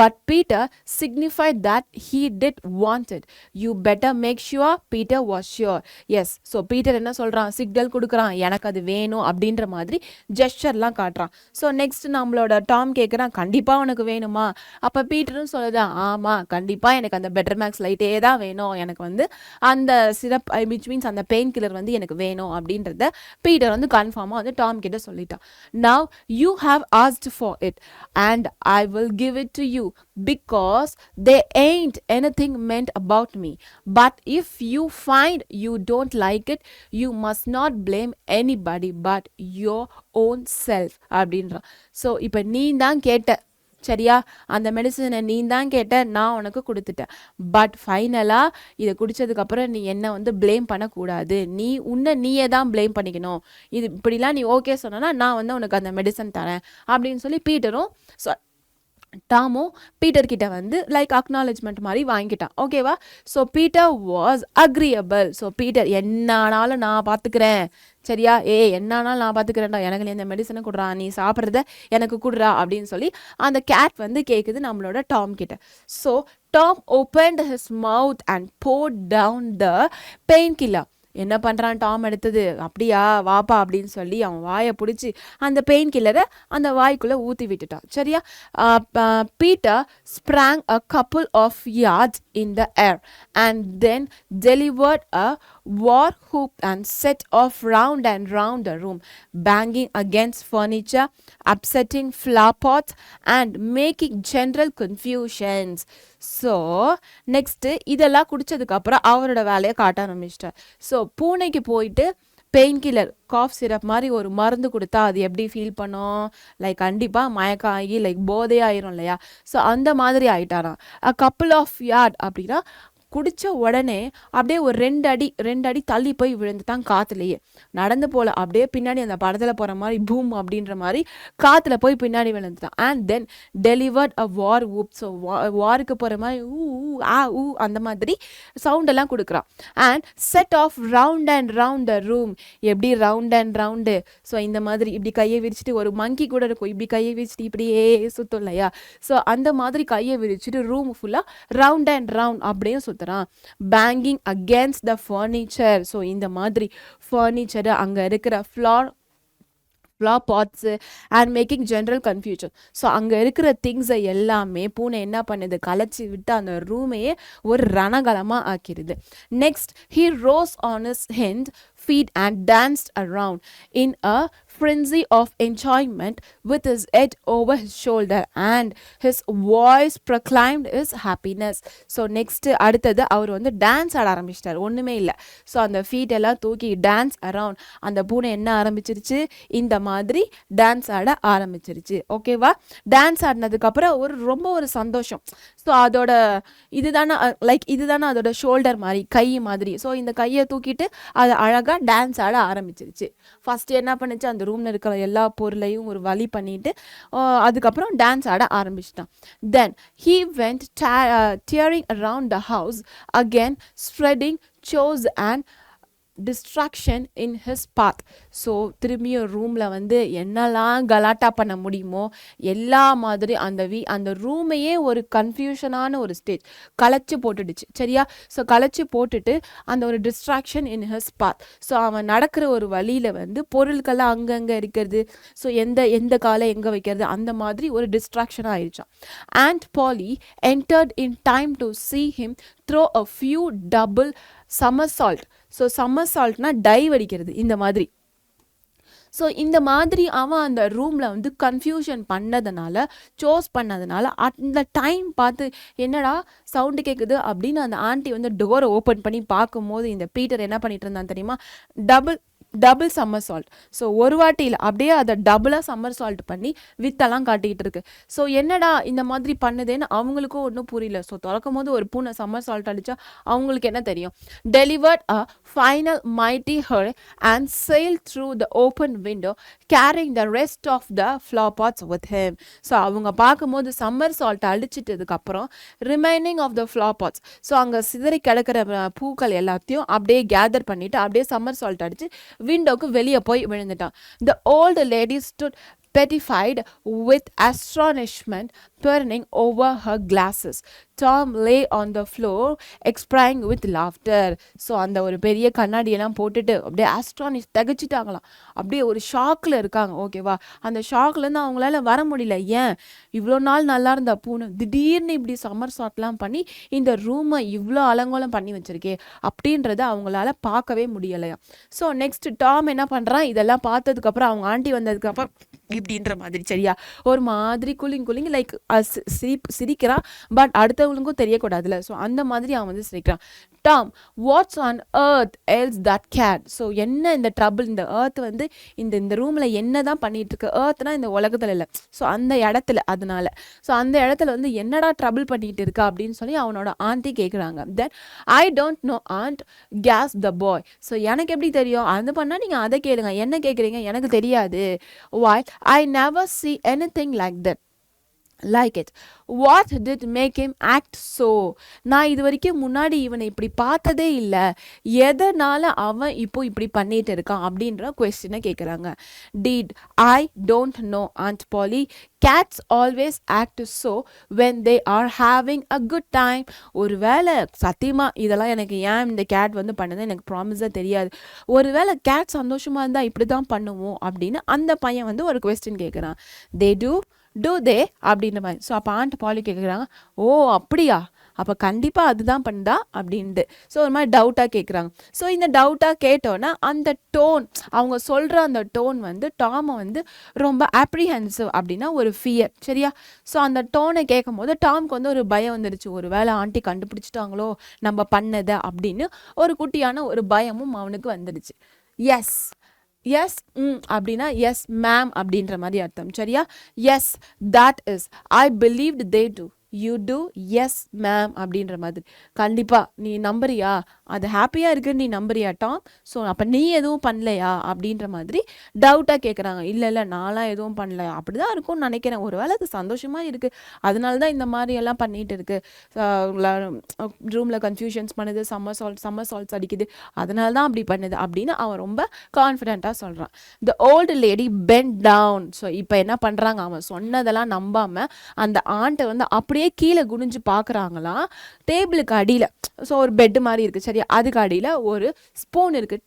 But Peter signified that he did want it. You better make sure Peter was sure. Yes, so Peter என்ன சொல்கிறான், சிக்னல் கொடுக்குறான், எனக்கு அது வேணும் அப்படின்ற மாதிரி ஜெஸ்டர்லாம் காட்டுறான். ஸோ நெக்ஸ்ட் நம்மளோட டாம் கேட்குறான், கண்டிப்பாக உனக்கு வேணுமா? அப்போ பீட்டரும் சொல்லுதான், ஆமாம் கண்டிப்பாக எனக்கு அந்த பெட்டர் மேக்ஸ் லைட்டே தான் வேணும், எனக்கு வந்து அந்த சிரப் விச் மீன்ஸ் அந்த பெயின் கில்லர் வந்து எனக்கு வேணும் அப்படின்றத பீட்டர் வந்து கன்ஃபார்மாக வந்து டாம் கிட்ட சொல்லிட்டான். Now you have asked for it and I will give it to you because they ain't anything meant about me. But if you find you don't like it, you must not blame anybody but your own self அப்படின்றான். So இப்போ நீ தான் கேட்ட, சரியா? அந்த மெடிசனை நீ தான் கேட்ட, நான் உனக்கு கொடுத்துட்டேன், பட் ஃபைனலாக இதை குடித்ததுக்கப்புறம் நீ என்னை வந்து ப்ளேம் பண்ணக்கூடாது, நீயே தான் ப்ளேம் பண்ணிக்கணும், இது இப்படிலாம் நீ ஓகே சொன்னா நான் வந்து உனக்கு அந்த மெடிசன் தரேன் அப்படின்னு சொல்லி பீட்டரும் டாமும் பீட்டர் கிட்ட வந்து லைக் அக்னாலஜ்மெண்ட் மாதிரி வாங்கிட்டான், ஓகேவா? So Peter was agreeable. So Peter என்னானாலும் நான் பார்த்துக்கிறேன், சரியா? என்னானாலும் நான் பார்த்துக்கிறேன்டா, எனக்கு நீ இந்த மெடிசனை கொடுறா, நீ சாப்பிட்றத எனக்கு கொடுறா அப்படின்னு சொல்லி அந்த கேட் வந்து கேட்குது நம்மளோட டாம் கிட்ட. So Tom opened his mouth and poured down the painkiller. என்ன பண்ணுறான் டாம், எடுத்தது அப்படியா வாப்பா அப்படின்னு சொல்லி அவன் வாயை பிடிச்சி அந்த பெயின் கில்லரை அந்த வாய்க்குள்ளே ஊற்றி விட்டுட்டான், சரியா? Peter sprang a couple of yards in the air and then delivered a war whoop and set off round and round the room, banging against furniture, upsetting flower pots and making general confusions. So next இதெல்லாம் குடித்ததுக்கப்புறம் அவரோட வேலையை காட்ட ஆரம்பிச்சிட்டார். So பூனைக்கு போயிட்டு pain killer cough syrup மாதிரி ஒரு மருந்து கொடுத்தா அது எப்படி ஃபீல் பண்ணும், லைக் கண்டிப்பாக மயக்கம் ஆகி லைக் போதே ஆயிரும் இல்லையா? ஸோ அந்த மாதிரி ஆயிட்டாராம். அ கப்புள் ஆஃப் யார்ட் அப்படின்னா குடித்த உடனே அப்படியே ஒரு ரெண்டு அடி தள்ளி போய் விழுந்துட்டான் காற்றுலையே, நடந்து போல அப்படியே பின்னாடி அந்த படத்தில் போகிற மாதிரி பூம் அப்படின்ற மாதிரி காற்றுல போய் பின்னாடி விழுந்துட்டான். And then delivered a war whoop. So வாருக்கு போகிற மாதிரி ஊ அந்த மாதிரி சவுண்டெல்லாம் கொடுக்குறான். And set off round and round the room. எப்படி ரவுண்ட் அண்ட் ரவுண்டு, ஸோ இந்த மாதிரி இப்படி கையை விரிச்சிட்டு, ஒரு மங்கி கூட இருக்கும் இப்படி கையை விரிச்சிட்டு இப்படியே சுற்றும் இல்லையா? ஸோ அந்த மாதிரி கையை விரிச்சிட்டு ரூம் ஃபுல்லாக ரவுண்ட் அண்ட் ரவுண்ட் அப்படியே சுற்றுறான். Banging against the furniture. So இந்த மாதிரி ஃபர்னிச்சரு, அங்கே இருக்கிற flower pots and making general confusion. So அங்கே இருக்கிற திங்ஸை எல்லாமே பூனை என்ன பண்ணுது, கலைச்சி விட்டு அந்த ரூமையே ஒரு ரணகலமாக ஆக்கிடுது. Next he rose on his hind feet and danced around in a frenzy of enjoyment with his head over his shoulder and his voice proclaimed his happiness. So next அடுத்தது அவர் வந்து டான்ஸ் ஆட ஆரம்பிச்சிட்டார். ஒன்றுமே இல்லை. ஸோ அந்த feet எல்லாம் தூக்கி dance around அந்த பூனை என்ன ஆரம்பிச்சிருச்சு, இந்த மாதிரி டான்ஸ் ஆட ஆரம்பிச்சிருச்சு. ஓகேவா? டான்ஸ் ஆடினதுக்கப்புறம் ரொம்ப ஒரு சந்தோஷம். ஸோ அதோட இதுதானே அதோட ஷோல்டர் மாதிரி, கை மாதிரி. ஸோ இந்த கையை தூக்கிட்டு அது அழகாக டான்ஸ் ஆட ஆரம்பிச்சிருச்சு. ஃபஸ்ட்டு என்ன பண்ணுச்சு, அந்த ரூமில் இருக்கிற எல்லா பொருளையும் ஒரு வழி பண்ணிட்டு அதுக்கப்புறம் டான்ஸ் ஆட ஆரம்பிச்சிட்டான். தென் he went tearing around the house again, spreading chores and distraction in his path. So திரும்பியும் ரூமில் வந்து என்னெல்லாம் கலாட்டா பண்ண முடியுமோ எல்லா மாதிரி அந்த ரூமையே ஒரு கன்ஃபியூஷனான ஒரு ஸ்டேஜ் கலைச்சி போட்டுடுச்சு. சரியா? ஸோ கலைச்சி போட்டுட்டு அந்த ஒரு distraction in his path. So அவன் நடக்கிற ஒரு வழியில் வந்து பொருட்கள்லாம் அங்கங்கே இருக்கிறது, ஸோ எந்த காலை எங்கே வைக்கிறது, அந்த மாதிரி ஒரு டிஸ்ட்ராக்ஷனாக ஆயிடுச்சான். Aunt Polly entered in time to see him throw a few double somersault. So சம்மர்சால்ட்னா டைவ் அடிக்கிறது, இந்த மாதிரி. ஸோ இந்த மாதிரி அவன் அந்த ரூமில் வந்து கன்ஃபியூஷன் பண்ணதுனால, பண்ணதுனால அந்த டைம் பார்த்து என்னடா சவுண்டு கேட்குது அப்படின்னு அந்த ஆண்டி வந்து டோரை ஓப்பன் பண்ணி பார்க்கும்போது இந்த பீட்டர் என்ன பண்ணிட்டு இருந்தான் தெரியுமா, டபுள் சம்மர் சால்ட். ஸோ ஒரு வாட்டியில் அப்படியே அதை டபுளாக சம்மர் சால்ட் பண்ணி வித்தெல்லாம் காட்டிகிட்டு இருக்கு. ஸோ என்னடா இந்த மாதிரி பண்ணுதேன்னு அவங்களுக்கும் ஒன்றும் புரியல. ஸோ திறக்கும் போது ஒரு பூனை சம்மர் சால்ட் அடித்தா அவங்களுக்கு என்ன தெரியும். Delivered a final mighty her and sailed through the open window carrying the rest of the flower pots with him. So அவங்க பார்க்கும்போது சம்மர் சால்ட் அடிச்சிட்டதுக்கப்புறம் remaining of the flower pots, so அங்கே சிதறி கிடக்கிற பூக்கள் எல்லாத்தையும் அப்படியே கேதர் பண்ணிவிட்டு அப்படியே சம்மர் சால்ட் அடித்து விண்டோக்கு வெளியே போய் விழுந்துட்டான். The old lady stood petrified with astonishment turning over her glasses. Tom lay on the floor expiring with laughter. So அந்த ஒரு பெரிய கண்ணாடியெல்லாம் போட்டுட்டு அப்படியே திகச்சிட்டாங்களாம். அப்படியே ஒரு ஷாக்கில் இருக்காங்க. ஓகேவா? அந்த ஷாக்லேருந்து அவங்களால வர முடியல. ஏன் இவ்வளோ நாள் நல்லா இருந்த பூனை திடீர்னு இப்படி சம்மர் சாட்லாம் பண்ணி இந்த ரூமை இவ்வளோ அலங்கோலம் பண்ணி வச்சிருக்கே அப்படின்றத அவங்களால பார்க்கவே முடியலையா. ஸோ நெக்ஸ்ட் டாம் என்ன பண்ணுறான், இதெல்லாம் பார்த்ததுக்கப்புறம் அவங்க ஆண்டி வந்ததுக்கப்புறம் இப்படின்ற மாதிரி, சரியா, ஒரு மாதிரி குலிங் லைக் சிரிக்கிறான். பட் அடுத்தவங்களுக்கும் தெரியக்கூடாதுல. ஸோ அந்த மாதிரி அவன் வந்து சிரிக்கிறான். Tom, what's on earth else that cat? So என்ன இந்த ட்ரபிள், இந்த earth வந்து இந்த ரூமில் என்ன தான் பண்ணிட்டு இருக்கு. earthனா இந்த உலகத்தில் இல்லை, ஸோ அந்த இடத்துல, அதனால ஸோ அந்த இடத்துல வந்து என்னடா ட்ரபிள் பண்ணிட்டு இருக்கா அப்படின்னு சொல்லி அவனோட ஆண்டி கேட்குறாங்க. Then I don't know aunt gasp the boy. So எனக்கு எப்படி தெரியும், அது பண்ணால் நீங்கள் அதை கேளுங்க, என்ன கேட்குறீங்க, எனக்கு தெரியாது. why I never see anything like it. What did make him act so? நான் இது வரைக்கும் முன்னாடி இவனை இப்படி பார்த்ததே இல்லை, எதனால அவன் இப்போ இப்படி பண்ணிட்டு இருக்கான் அப்படின்ற கொஸ்டினை கேட்குறாங்க. Did I don't know Aunt Polly. Cats always act so when they are having a good time. ஒருவேளை சத்தியமா இதெல்லாம் எனக்கு ஏன் இந்த கேட் வந்து பண்ணது எனக்கு ப்ராமிஸாக தெரியாது. ஒருவேளை கேட் சந்தோஷமாக இருந்தால் இப்படி தான் பண்ணுவோம் அப்படின்னு அந்த பையன் வந்து ஒரு கொஸ்டின் கேட்குறான். They do they அப்படின்ற மாதிரி. ஸோ அப்போ ஆண்ட் பாலி கேட்குறாங்க, ஓ அப்படியா, அப்போ கண்டிப்பாக அதுதான் பண்ணுதா அப்படின்ட்டு. ஸோ ஒரு மாதிரி டவுட்டாக கேட்குறாங்க. ஸோ இந்த டவுட்டாக கேட்டோன்னா அந்த டோன், அவங்க சொல்கிற அந்த டோன் வந்து டாமை வந்து ரொம்ப அப்ரிஹென்சிவ் அப்படின்னா ஒரு ஃபியர், சரியா. ஸோ அந்த டோனை கேட்கும் போது டாமுக்கு வந்து ஒரு பயம் வந்துடுச்சு, ஒரு வேளை ஆண்டி கண்டுபிடிச்சிட்டாங்களோ நம்ம பண்ணதை அப்படின்னு ஒரு குட்டியான ஒரு பயமும் அவனுக்கு வந்துடுச்சு. எஸ் அப்படின்னா எஸ் மேம் அப்படின்ற மாதிரி அர்த்தம், சரியா. Yes that is I believed they do, you do, yes ma'am அப்படின்ற மாதிரி. கண்டிப்பாக நீ நம்புறியா, அது ஹாப்பியாக இருக்குன்னு நீ நம்புறியா டாம், ஸோ அப்போ நீ எதுவும் பண்ணலையா அப்படின்ற மாதிரி டவுட்டாக கேட்குறாங்க. இல்லை நான்லாம் எதுவும் பண்ணல, அப்படி தான் இருக்கும்னு நினைக்கிறேன், ஒரு வேளை அது சந்தோஷமாக இருக்குது அதனால தான் இந்த மாதிரி எல்லாம் பண்ணிகிட்டு இருக்கு, ரூமில் கன்ஃபியூஷன்ஸ் பண்ணுது, சம்மர் சால்ட்ஸ் அடிக்குது, அதனால தான் அப்படி பண்ணுது அப்படின்னு அவன் ரொம்ப கான்ஃபிடென்ட்டாக சொல்கிறான். The old lady bent down. So இப்போ என்ன பண்ணுறாங்க, அவன் சொன்னதெல்லாம் நம்பாமல் அந்த ஆண்ட்டை வந்து அப்படியே கீழே குனிஞ்சு பார்க்குறாங்களாம். டேபிளுக்கு அடியில், ஸோ ஒரு பெட்டு மாதிரி இருக்குது, சரியா, அதுக்கு அடியில் ஒரு ஸ்பூன் இருக்குது,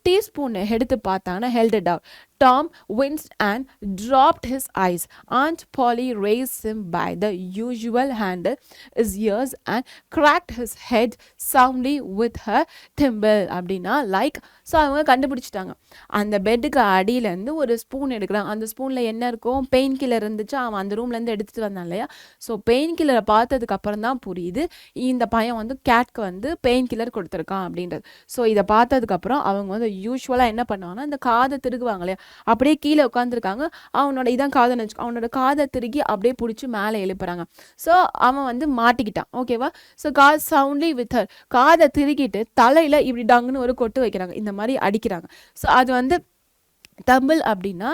டீ ஸ்பூன் எடுத்து பார்த்தாங்கன்னா held down. Tom winced and dropped his eyes. Aunt Polly raised him by the usual handle his ears and cracked his head soundly with her thimble. அப்படின்னா லைக் ஸோ அவங்க கண்டுபிடிச்சிட்டாங்க. அந்த பெட்டுக்கு அடியிலேருந்து ஒரு ஸ்பூன் எடுக்கிறாங்க. அந்த ஸ்பூனில் என்ன இருக்கும், பெயின் கில்லர் இருந்துச்சு. அவன் அந்த ரூம்லேருந்து எடுத்துகிட்டு வந்தான் இல்லையா. ஸோ பெயின் கில்லரை பார்த்ததுக்கு அப்புறம் தான் புரியுது இந்த பையன் வந்து கேட்க்கு வந்து பெயின் கில்லர் கொடுத்துருக்கான் அப்படின்றது. ஸோ இதை பார்த்ததுக்கப்புறம் அவங்க வந்து யூஸ்வலாக என்ன பண்ணுவாங்கன்னா இந்த காதை திருகுவாங்க இல்லையா, அப்படியே கீழே உட்காந்துருக்காங்க. அவனோட இதான் காதை வச்சுக்கோ, அவனோட காதை திருகி அப்படியே பிடிச்சி மேலே எழுப்புறாங்க. ஸோ அவன் வந்து மாட்டிக்கிட்டான். ஓகேவா. So got soundly with her, காதை திருகிட்டு தலையில் இப்படி டாங்குன்னு ஒரு கொட்டு வைக்கிறாங்க, இந்த மாதிரி அடிக்கிறாங்க. ஸோ அது வந்து தம்பிள் அப்படின்னா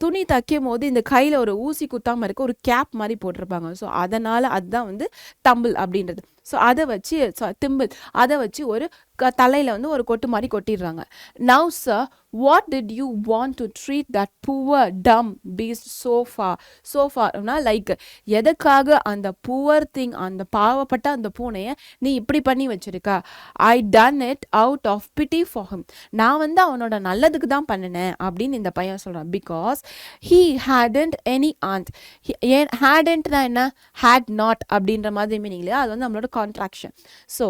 துணி தைக்கும் போது இந்த கையில் ஒரு ஊசி குத்தாமல் இருக்க ஒரு கேப் மாதிரி போட்டிருப்பாங்க. ஸோ அதனால் அதுதான் வந்து தம்பிள் அப்படின்றது. ஸோ அதை வச்சு திம்பிள் அதை வச்சு ஒரு தலையில் வந்து ஒரு கொட்டு மாதிரி கொட்டிடுறாங்க. Now sir, what did you want to treat that poor dumb beast சோஃபார்னா லைக் எதுக்காக அந்த புவர் திங், அந்த பாவப்பட்ட அந்த பூனையை நீ இப்படி பண்ணி வச்சிருக்கா. I done it out of pity for him, நான் வந்து அவனோட நல்லதுக்கு தான் பண்ணினேன் அப்படின்னு இந்த பையன் சொல்கிறான். Because he hadn't any aunt. hadn't என்ன, had not அப்படின்ற மாதிரி மீனிங் இல்லையா, அது வந்து நம்மளோட கான்ட்ராக்ஷன். ஸோ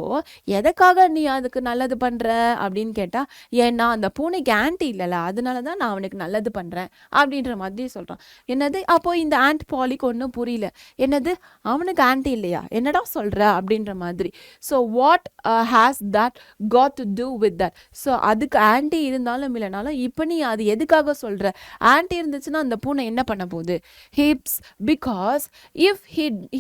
எதுக்காக நீ அதுக்கு நல்லது பண்ணுற அப்படின்னு கேட்டால், ஏன்னா அந்த பூனைக்கு ஆன்ட்டி இல்லைல்ல, அதனால தான் நான் அவனுக்கு நல்லது பண்ணுறேன் அப்படின்ற மாதிரி சொல்கிறான். என்னது, அப்போது இந்த ஆண்ட் பாலிக்கு ஒன்றும் புரியல. என்னது, அவனுக்கு ஆன்ட்டி இல்லையா, என்னடா சொல்கிற அப்படின்ற மாதிரி. So what has that got to do with that. So அதுக்கு ஆன்ட்டி இருந்தாலும் இல்லைனாலும் இப்போ நீ அது எதுக்காக சொல்கிற, ஆன்ட்டி இருந்துச்சுன்னா அந்த பூனை என்ன பண்ண போகுது. Hips, because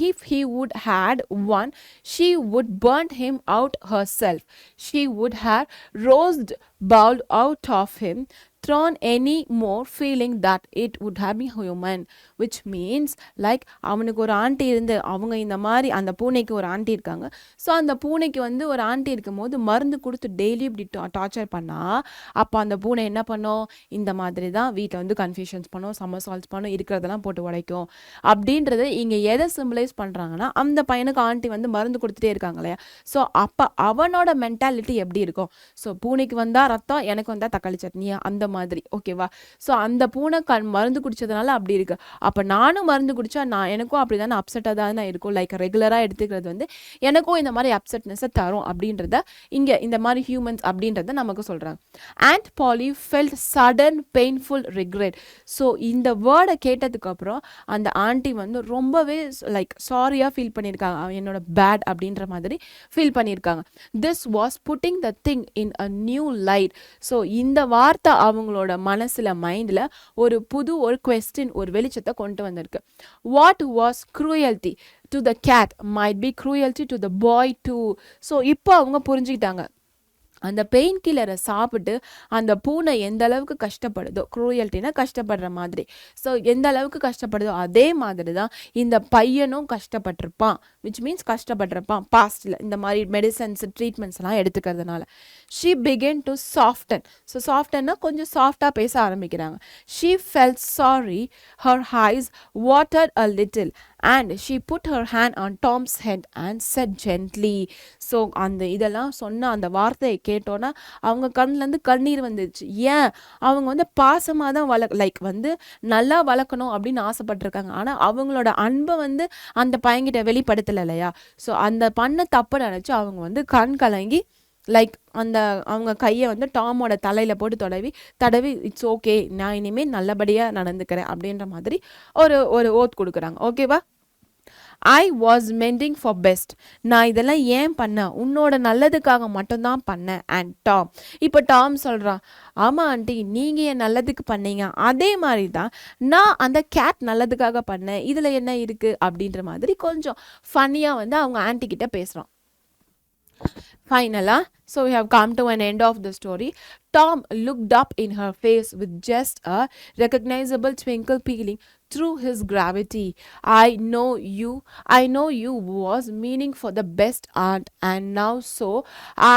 if he would had one, she would burn him out herself. She would have roast bowled out of him, thrown any more, feeling that it would have been human, which means like அவனுக்கு ஒரு aunty இருந்து, அவங்க இந்த மாதிரி அந்த பூனைக்கு ஒரு aunty இருக்காங்க. ஸோ அந்த பூனைக்கு வந்து ஒரு ஆண்டி இருக்கும் போது மருந்து கொடுத்து டெய்லி இப்படி டார்ச்சர் பண்ணால் அப்போ அந்த பூனை என்ன பண்ணும், இந்த மாதிரி தான் வீட்டில் வந்து கன்ஃபியூஷன்ஸ் பண்ணும், சம்மர்சால்ஸ் பண்ணும், இருக்கிறதெல்லாம் போட்டு உடைக்கும் அப்படின்றது இங்கே எதை சிம்பிளைஸ் பண்ணுறாங்கன்னா, அந்த பையனுக்கு ஆண்டி வந்து மருந்து கொடுத்துட்டே இருக்காங்க இல்லையா. ஸோ அப்போ அவனோட மென்டாலிட்டி எப்படி இருக்கும். ஸோ பூனைக்கு வந்தால் ரத்தம், எனக்கு வந்தால் தக்காளி சட்னியா, அந்த மாதிரி. ஓகேவா. ஸோ அந்த பூனை மருந்து குடிச்சதுனால அப்படி இருக்கு. அப்போ நானும் மருந்து குடிச்சா எனக்கும் அப்படி தானே அப்செட்டாக தானே இருக்கும். லைக் ரெகுலராக எடுத்துக்கிறது வந்து எனக்கும் இந்த மாதிரி அப்செட்னஸை தரும் அப்படின்றத இங்கே இந்த மாதிரி ஹியூமன்ஸ் அப்படின்றத நமக்கு சொல்கிறாங்க. Aunt Polly felt sudden painful regret. So இந்த வேர்டை கேட்டதுக்கப்புறம் அந்த ஆண்டி வந்து ரொம்பவே லைக் சாரியாக ஃபீல் பண்ணியிருக்காங்க, என்னோட பேட் அப்படின்ற மாதிரி ஃபீல் பண்ணியிருக்காங்க. This was pudding the thing in a new light. So இந்த வார்த்தை அவங்களோட மனசுல மைண்ட்ல ஒரு புது ஒரு கொஸ்டின், ஒரு வெளிச்சத்தை கொண்டு வந்திருக்கு. What was cruelty to the cat might be cruelty to the boy too. So இப்போ அவங்க புரிஞ்சுக்கிட்டாங்க, அந்த பெயின் கில்லரை சாப்பிட்டு அந்த பூனை எந்த அளவுக்கு கஷ்டப்படுதோ, க்ரூயல்ட்டினா கஷ்டப்படுற மாதிரி, ஸோ எந்த அளவுக்கு கஷ்டப்படுதோ அதே மாதிரி தான் இந்த பையனும் கஷ்டப்பட்டிருப்பான். விச் மீன்ஸ் கஷ்டப்பட்டிருப்பான் பாஸ்டில் இந்த மாதிரி மெடிசன்ஸ் ட்ரீட்மெண்ட்ஸ்லாம் எடுத்துக்கிறதுனால. She began to soften. So சாஃப்டன்னா கொஞ்சம் சாஃப்டாக பேச ஆரம்பிக்கிறாங்க. She felt sorry, her eyes watered a little and she put her hand on Tom's head and said gently. So அந்த இதெல்லாம் சொன்ன அந்த வார்த்தையை கேட்டோன்னா அவங்க கண்ணிலேருந்து கண்ணீர் வந்துச்சு. ஏன், அவங்க வந்து பாசமாக தான் லைக் வந்து நல்லா வளர்க்கணும் அப்படின்னு ஆசைப்பட்டிருக்காங்க. ஆனால் அவங்களோட அன்பை வந்து அந்த பையன்கிட்ட வெளிப்படுத்தலை இல்லையா. ஸோ அந்த பண்ண தப்பு நினச்சி அவங்க வந்து கண் கலங்கி லைக் அந்த அவங்க கையை வந்து டாமோட தலையில் போட்டு தடவி இட்ஸ் ஓகே, நான் இனிமேல் நல்லபடியாக நடந்துக்கிறேன் அப்படின்ற மாதிரி ஒரு ஓத் கொடுக்குறாங்க. ஓகேவா. I was mending for best. நான் இதெல்லாம் ஏன் பண்ணேன், உன்னோட நல்லதுக்காக மட்டும்தான் பண்ணேன். அண்ட் டாம், இப்போ டாம் சொல்கிறான், ஆமாம் ஆண்டி, நீங்கள் என் நல்லதுக்கு பண்ணீங்க, அதே மாதிரி தான் நான் அந்த கேட் நல்லதுக்காக பண்ணேன், இதில் என்ன இருக்குது அப்படின்ற மாதிரி கொஞ்சம் ஃபன்னியாக வந்து அவங்க ஆண்டி கிட்ட பேசுகிறான். Finally, so we have come to an end of the story. Tom looked up in her face with just a recognizable twinkle peeling through his gravity. I know you was meaning for the best aunt, and now so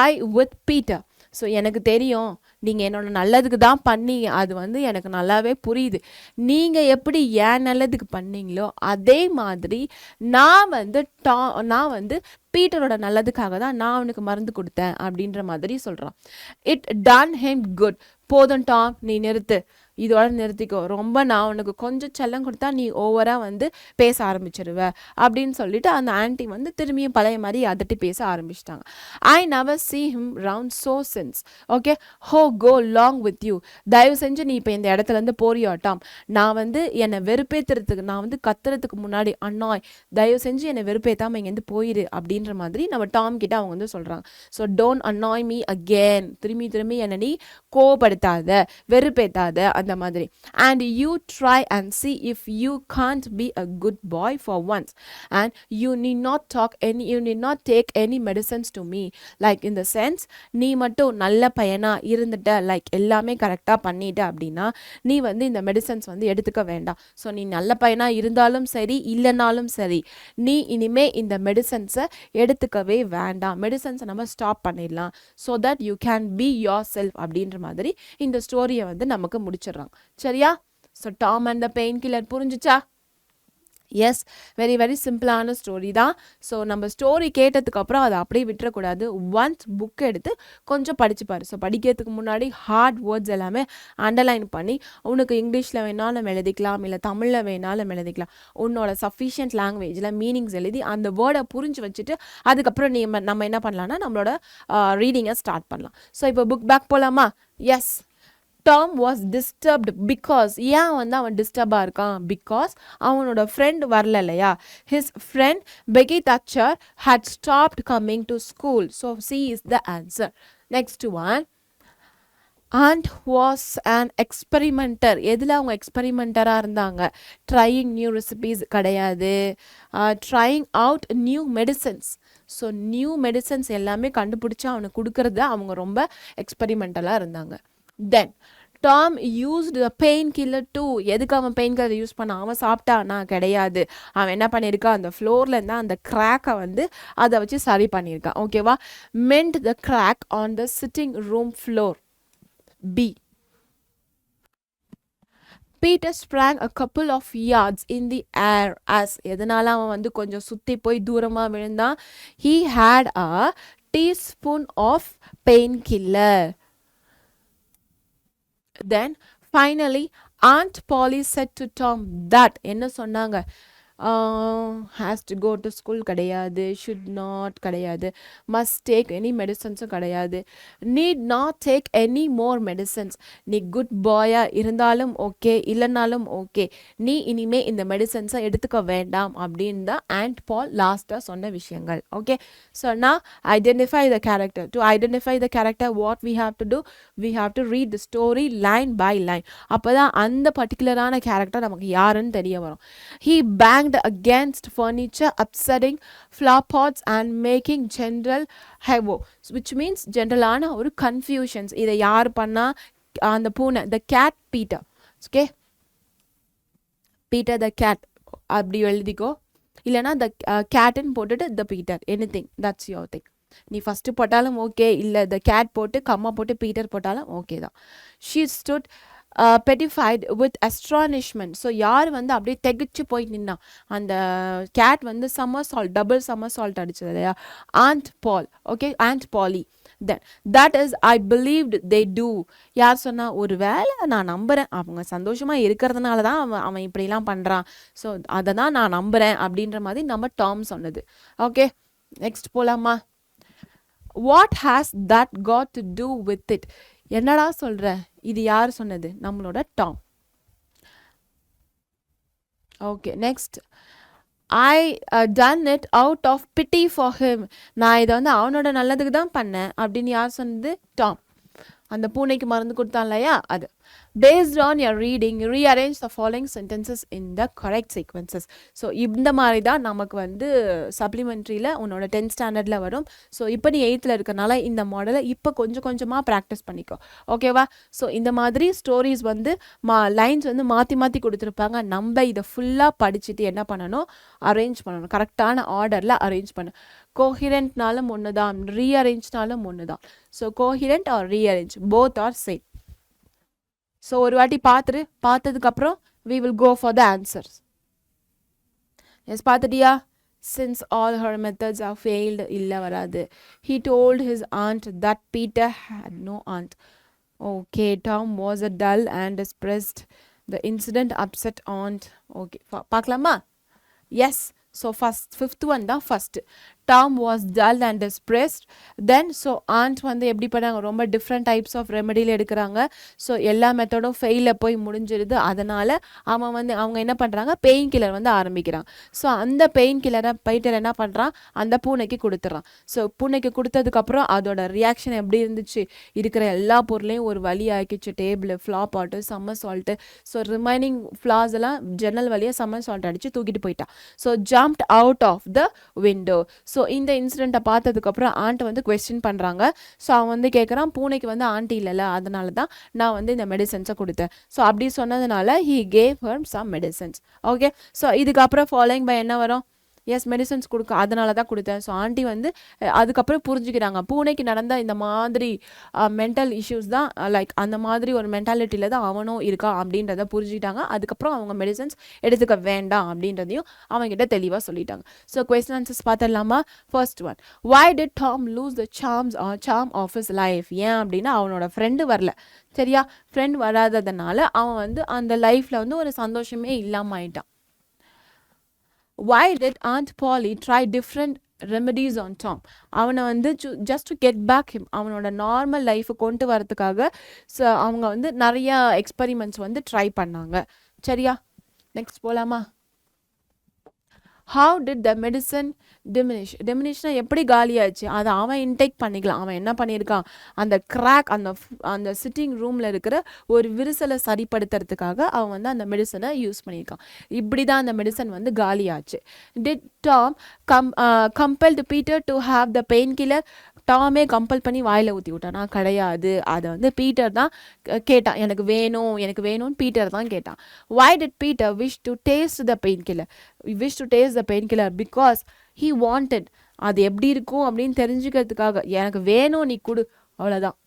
I with Peter. So எனக்கு தெரியும் நீங்கள் என்னோட நல்லதுக்கு தான் பண்ணீங்க, அது வந்து எனக்கு நல்லாவே புரியுது. நீங்கள் எப்படி ஏன் நல்லதுக்கு பண்ணீங்களோ அதே மாதிரி நான் வந்து பீட்டரோட நல்லதுக்காக தான் நான் அவனுக்கு மருந்து கொடுத்தேன் அப்படின்ற மாதிரி சொல்கிறான். It done him good. போதும் டாம், நீ நிறுத்து. இதோட நிறுத்திக்கோ, ரொம்ப நான் உனக்கு கொஞ்சம் செல்லம் கொடுத்தா நீ ஓவராக வந்து பேச ஆரம்பிச்சிருவ அப்படின்னு சொல்லிட்டு அந்த ஆன்ட்டி வந்து திரும்பியும் பழைய மாதிரி அதட்டி பேச ஆரம்பிச்சிட்டாங்க. ஐ நவர் see him round so since. Okay, ஹோ கோ லாங் வித் யூ. தயவு செஞ்சு நீ இப்போ இந்த இடத்துலேருந்து போறியாட்டாம். நான் வந்து என்னை வெறுப்பேற்றுறதுக்கு, நான் வந்து கத்துறதுக்கு முன்னாடி அண்ணாய் தயவு செஞ்சு என்னை வெறுப்பேற்றாமல் இங்கேருந்து போயிரு அப்படின்ற மாதிரி நம்ம டாம் கிட்ட அவங்க வந்து சொல்கிறாங்க. So don't annoy me again, திரும்பி திரும்பி என்னை நீ கோவப்படுத்தாத, வெறுப்பேத்தாத அந்த மாதிரி. And you try and see if you can't be a good boy for once and you need not talk any, you need not take any medicines to me. Like in the sense, நீ மட்டும் நல்ல பையனாக இருந்துட்ட, like எல்லாமே கரெக்டாக பண்ணிட்ட அப்படின்னா நீ வந்து இந்த மெடிசன்ஸ் வந்து எடுத்துக்க வேண்டாம். ஸோ நீ நல்ல பையனாக இருந்தாலும் சரி இல்லைனாலும் சரி, நீ இனிமே இந்த மெடிசன்ஸை எடுத்துக்கவே வேண்டாம், மெடிசன்ஸை நம்ம ஸ்டாப் பண்ணிடலாம், so that you can be your self அப்படின்ற மாதிரி இந்த ஸ்டோரியை வந்து நமக்கு முடிச்சிடுறாங்க. சரியா? So Tom and the pain killer புரிஞ்சுச்சா? எஸ், வெரி வெரி சிம்பிளான ஸ்டோரி தான். ஸோ நம்ம ஸ்டோரி கேட்டதுக்கப்புறம் அதை அப்படியே விட்டுறக்கூடாது. ஒன்ஸ் புக் எடுத்து கொஞ்சம் படிச்சுப்பாரு. ஸோ படிக்கிறதுக்கு முன்னாடி ஹார்ட் வேர்ட்ஸ் எல்லாமே அண்டர்லைன் பண்ணி, உனக்கு இங்கிலீஷில் வேணாலும் எழுதிக்கலாம், இல்லை தமிழில் வேணாலும் எழுதிக்கலாம், உன்னோட சஃபிஷியன்ட் லாங்குவேஜில் மீனிங்ஸ் எழுதி அந்த வேர்டை புரிஞ்சு வச்சுட்டு அதுக்கப்புறம் நம்ம என்ன பண்ணலாம்னா நம்மளோட ரீடிங்கை ஸ்டார்ட் பண்ணலாம். ஸோ இப்போ புக் பேக் போகலாமா? S. Tom was disturbed because, ஏன் வந்து அவன் டிஸ்டர்பாக இருக்கான்? பிகாஸ் அவனோட ஃப்ரெண்ட் வரல இல்லையா? His friend Becky Thatcher had stopped coming to school. So C is the answer. Next one. Aunt was an experimenter. எதில் அவங்க எக்ஸ்பெரிமெண்டராக இருந்தாங்க? ட்ரையிங் நியூ ரெசிபீஸ் கிடையாது, trying out new medicines. So new medicines எல்லாமே கண்டுபிடிச்சி அவனுக்கு கொடுக்கறது அவங்க ரொம்ப எக்ஸ்பெரிமெண்டலாக இருந்தாங்க. Then Tom used the pain killer too. எதுக்கு அவன் பெயின் கில்லர் யூஸ் பண்ண? அவன் சாப்பிட்டானா? கிடையாது. அவன் என்ன பண்ணியிருக்கான்? அந்த ஃப்ளோரில் இருந்தால் அந்த கிராக்கை வந்து அதை வச்சு சரி பண்ணியிருக்கான். ஓகேவா? Mend the crack on the sitting room floor. பி. Peter sprang a couple of yards in the air as, எதனால அவன் வந்து கொஞ்சம் சுற்றி போய் தூரமாக விழுந்தான்? He had a teaspoon of painkiller. Then finally Aunt Polly said to Tom that, என்ன சொன்னாங்க? has to go to school கிடையாது, should not கிடையாது, must take any medicines கிடையாது, need not take any more medicines. நீ good பாயா இருந்தாலும் okay, இல்லைனாலும் okay, நீ இனிமே இந்த மெடிசன்ஸை எடுத்துக்க வேண்டாம் அப்படின்னு தான் ஆண்ட் பால் லாஸ்ட்டாக சொன்ன விஷயங்கள். ஓகே, ஸோ நான் identify the character. To identify the character what we have to do? We have to read the story line by line. அப்போ தான் அந்த பர்டிகுலரான கேரக்டர் நமக்கு யாருன்னு தெரிய வரும். He banged against furniture, upsetting flower pots and making general havoc, which means generalana ஒரு confusions. இதை யார் பண்ணா? அந்த பூனை, the cat Peter. Okay, Peter the cat அப்படி எழுதிக்கோ, இல்லைனா the cat ன்னு போட்டுட்டு the Peter, anything, that's your thing. நீ ஃபஸ்ட்டு போட்டாலும் ஓகே, இல்லை the cat போட்டு கம்மா போட்டு பீட்டர் போட்டாலும் ஓகே தான். She stood petrified with astonishment. So யார் வந்து அப்படியே தெகிச்சு போய் நின்னா? அந்த கேட் வந்து சம்மர்சால்ட், டபுள் சம்மர்சால்ட் அடிச்சது இல்லையா? Aunt Pol. Okay, aunt Polly. Then that is I believed they do. யார் சொன்னா? ஒரு வேளை நான் நம்புகிறேன், அவங்க சந்தோஷமாக இருக்கிறதுனால தான் அவன் இப்படிலாம் பண்ணுறான், ஸோ அதை தான் நான் நம்புகிறேன் அப்படின்ற மாதிரி நம்ம டாம் சொன்னது. ஓகே, நெக்ஸ்ட் போகலாமா? What has that got to do with it? என்னடா சொல்ற? இது யார் சொன்னது? நம்மளோட Tom. Okay, next. I done it out of pity for him. நான் இதை வந்து அவனோட நல்லதுக்கு தான் பண்ணேன் அப்படின்னு யார் சொன்னது? டாம். அந்த பூனைக்கு மருந்து கொடுத்தான் இல்லையா, அது. Based on your reading, rearrange the following sentences in the correct sequences. So இந்த மாதிரி தான் நமக்கு வந்து சப்ளிமெண்ட்ரியில் உன்னோட 10th ஸ்டாண்டர்டில் வரும். ஸோ இப்போ நீ 8th இருக்கனால இந்த மாடலை இப்போ கொஞ்சம் கொஞ்சமாக ப்ராக்டிஸ் பண்ணிக்கோ. ஓகேவா? ஸோ இந்த மாதிரி ஸ்டோரிஸ் வந்து லைன்ஸ் வந்து மாற்றி மாற்றி கொடுத்துருப்பாங்க. நம்ம இதை ஃபுல்லாக படிச்சுட்டு என்ன பண்ணணும்? அரேஞ்ச் பண்ணணும், கரெக்டான ஆர்டரில் அரேஞ்ச் பண்ணணும். கோஹிரண்ட்னாலும் ஒன்று தான், ரீஅரேஞ்ச்னாலும் ஒன்று தான். So coherent or rearrange both are same. So ஒரு வாட்டி பார்த்ததுக்கப்புறம் we will go for the answers. Yes, பார்த்துட்டியா? since all her methods are failed, இல்லை வராது. he told his aunt that Peter had no aunt. Okay, Tom was a dull and depressed. The incident upset aunt. Okay, பார்க்கலாமா? Yes. So fifth one தான் first. Tom was dull and depressed. Then so aunt வந்து எப்படி பண்ணாங்க, ரொம்ப different types of remedial எடுக்கிறாங்க. So எல்லா மெத்தடும் ஃபெயிலில் போய் முடிஞ்சிருது. அதனால் அவங்க என்ன பண்ணுறாங்க, பெயின் கில்லர் வந்து ஆரம்பிக்கிறாங்க. ஸோ அந்த பெயின் கில்லரை பைட்டர் என்ன பண்ணுறான், அந்த பூனைக்கு கொடுத்துட்றான். ஸோ பூனைக்கு கொடுத்ததுக்கப்புறம் அதோட ரியாக்ஷன் எப்படி இருந்துச்சு, இருக்கிற எல்லா பொருளையும் ஒரு வழி ஆக்கிச்சு. Table, flower pot, somersault. So remaining flowers எல்லாம் ஜன்னல் வழியாக சம்மர் சால்ட் அடித்து தூக்கிட்டு போயிட்டான். So jumped out of the window. So இந்த இன்சிடெண்ட்டை பார்த்ததுக்கப்புறம் ஆண்ட் வந்து கொஸ்டின் பண்ணுறாங்க. ஸோ அவன் வந்து கேட்குறான், பூனைக்கு வந்து ஆண்டி இல்லைல்ல, அதனால தான் நான் வந்து இந்த மெடிசன்ஸை கொடுத்தேன். ஸோ அப்படி சொன்னதுனால he gave her some medicines. Okay, so இதுக்கப்புறம் ஃபாலோயிங் பை என்ன வரும், எஸ் மெடிசன்ஸ் கொடுக்க, அதனால தான் கொடுத்தேன். ஸோ ஆண்டி வந்து அதுக்கப்புறம் புரிஞ்சுக்கிறாங்க, பூனைக்கு நடந்த இந்த மாதிரி மென்டல் இஷ்யூஸ் தான், லைக் அந்த மாதிரி ஒரு மென்டாலிட்டியில் தான் அவனும் இருக்கான் அப்படின்றத புரிஞ்சுக்கிட்டாங்க. அதுக்கப்புறம் அவங்க மெடிசன்ஸ் எடுத்துக்க வேண்டாம் அப்படின்றதையும் அவங்ககிட்ட தெளிவாக சொல்லிட்டாங்க. ஸோ கொஸ்டின் ஆன்சர்ஸ் பார்த்துடலாமா? First one, why did Tom lose the charm of his life? ஏன் அப்படின்னா அவனோட ஃப்ரெண்டு வரல. சரியா, ஃப்ரெண்ட் வராததுனால அவன் வந்து அந்த லைஃப்பில் வந்து ஒரு சந்தோஷமே இல்லாமல் ஆயிட்டான். Why did Aunt Polly try different remedies on Tom? அவனை வந்து just to get back him, அவனோட நார்மல் லைஃபை கொண்டு வரதுக்காக அவங்க வந்து நிறைய எக்ஸ்பெரிமெண்ட்ஸ் வந்து ட்ரை பண்ணாங்க. சரியா, நெக்ஸ்ட் போகலாமா? How did the medicine diminish? Diminution எப்படி காலியாச்சு, அதை அவன் இன்டேக் பண்ணிக்கலாம். அவன் என்ன பண்ணியிருக்கான், அந்த கிராக், அந்த சிட்டிங் ரூமில் இருக்கிற ஒரு விரிசலை சரிப்படுத்துறதுக்காக அவன் வந்து அந்த மெடிசனை யூஸ் பண்ணியிருக்கான். இப்படி தான் அந்த மெடிசன் வந்து காலியாச்சு. Did Tom compelled Peter to have the painkiller? டாமே கம்பல் பண்ணி வாயில் ஊற்றி விட்டானா? கிடையாது. அதை வந்து பீட்டர் தான் கேட்டான், எனக்கு வேணும்னு பீட்டர் தான் கேட்டான். Why did Peter wish to taste the painkiller? Because he wanted, அது எப்படி இருக்கும் அப்படின்னு தெரிஞ்சுக்கிறதுக்காக, எனக்கு வேணும் நீ கொடு, அவ்வளோதான்.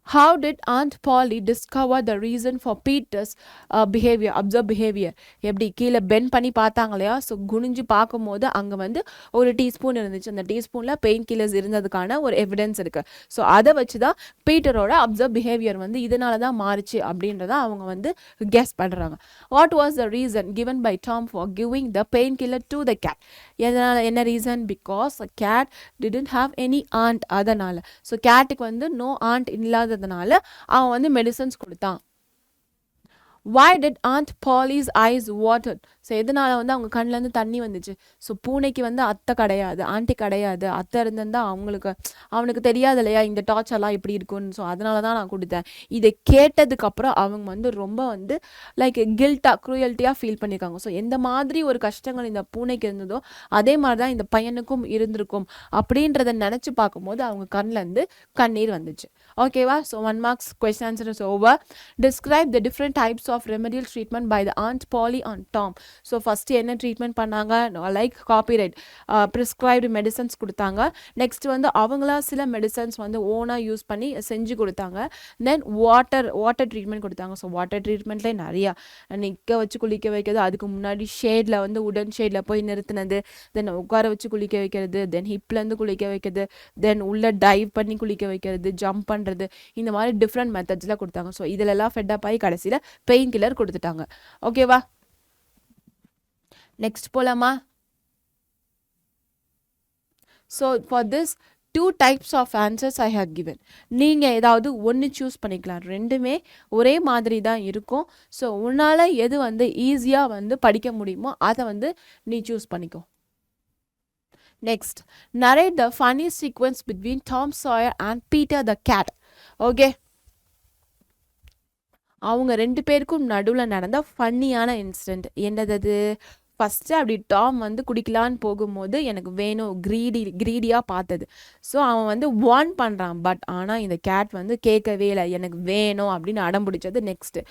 How did Aunt Polly discover the reason for Peter's observed behavior? எப்படி கீழே பென் பண்ணி பார்த்தாங்க இல்லையா? ஸோ குனிஞ்சு பார்க்கும்போது அங்கே வந்து ஒரு டீஸ்பூன் இருந்துச்சு. அந்த டீஸ்பூனில் பெயின் கில்லர்ஸ் இருந்ததுக்கான ஒரு எவிடன்ஸ் இருக்குது. ஸோ அதை வச்சு தான் பீட்டரோட அப்சர்வ் பிஹேவியர் வந்து இதனால தான் மாறிச்சு அப்படின்றத அவங்க வந்து கெஸ் பண்ணுறாங்க. What was the reason given by Tom for giving the pain killer to the cat? எதனால், என்ன reason? Because cat didn't have any aunt. அதனால் ஸோ கேட்டுக்கு வந்து நோ ஆண்ட் இல்லாத அவன் வந்து மெடிசன்ஸ் கொடுத்தான். Why did Aunt Polly's eyes watered? So எதனால வந்து அவங்க கண்ணிலேருந்து தண்ணி வந்துச்சு? ஸோ பூனைக்கு வந்து அத்தை கிடையாது, ஆண்டி கிடையாது. அத்தை இருந்திருந்தால் அவனுக்கு தெரியாது இல்லையா இந்த டார்ச்சர்லாம் எப்படி இருக்குன்னு. ஸோ அதனால தான் நான் கொடுத்தேன். இதை கேட்டதுக்கப்புறம் அவங்க வந்து ரொம்ப வந்து லைக் க்ரூயல்ட்டியாக ஃபீல் பண்ணியிருக்காங்க. ஸோ எந்த மாதிரி ஒரு கஷ்டங்கள் இந்த பூனைக்கு இருந்ததோ அதே மாதிரி தான் இந்த பையனுக்கும் இருந்திருக்கும் அப்படின்றத நினச்சி பார்க்கும்போது அவங்க கண்ணிலேருந்து கண்ணீர் வந்துச்சு. ஓகேவா? So 1 marks question answer is over. Describe the different types of remedial treatment by the Aunt Polly on Tom. So first என்ன ட்ரீட்மெண்ட் பண்ணாங்க, லைக் காப்பிரைட் ப்ரிஸ்கிரைப்டு மெடிசன்ஸ் கொடுத்தாங்க. நெக்ஸ்ட் வந்து அவங்களா சில மெடிசன்ஸ் வந்து ஓனாக யூஸ் பண்ணி செஞ்சு கொடுத்தாங்க. தென் வாட்டர் ட்ரீட்மெண்ட் கொடுத்தாங்க. ஸோ வாட்டர் ட்ரீட்மெண்ட்லேயே நிறையா நிற்க வச்சு குளிக்க வைக்கிறது, அதுக்கு முன்னாடி ஷேடில் வந்து உடன் ஷேடில் போய் நிறுத்தினது, தென் உட்கார வச்சு குளிக்க வைக்கிறது, தென் ஹிப்லேருந்து குளிக்க வைக்கிறது, தென் உள்ளே டைவ் பண்ணி குளிக்க வைக்கிறது, ஜம்ப் பண்ணுறது, இந்த மாதிரி டிஃப்ரெண்ட் மெத்தட்ஸ்லாம் கொடுத்தாங்க. ஸோ இதிலெல்லாம் ஃபெட்டப் ஆகி கடைசியில் பெயின் கில்லர் கொடுத்துட்டாங்க. ஓகேவா? நெக்ஸ்ட் போலாமா? So for this 2 types of answers I have given. நீங்கள் ஏதாவது ஒன்று சூஸ் பண்ணிக்கலாம், ரெண்டுமே ஒரே மாதிரி தான் இருக்கும். ஸோ உன்னால் எது வந்து ஈஸியாக வந்து படிக்க முடியுமோ அதை வந்து நீ சூஸ் பண்ணிக்கோ. Next, narrate the funny sequence between Tom Sawyer and Peter the cat. Okay, அவங்க 2 பேருக்கும் நடுவில் நடந்த ஃபன்னியான இன்சிடெண்ட் என்னது? ஃபஸ்ட்டு அப்படி டாம் வந்து குடிக்கலான்னு போகும்போது எனக்கு வேணும் க்ரீடியாக பார்த்தது. ஸோ அவன் வந்து வார்ன் பண்ணுறான், பட் ஆனால் இந்த கேட் வந்து கேட்கவே இல்லை, எனக்கு வேணும் அப்படின்னு அடம் பிடிச்சது. நெக்ஸ்ட்டு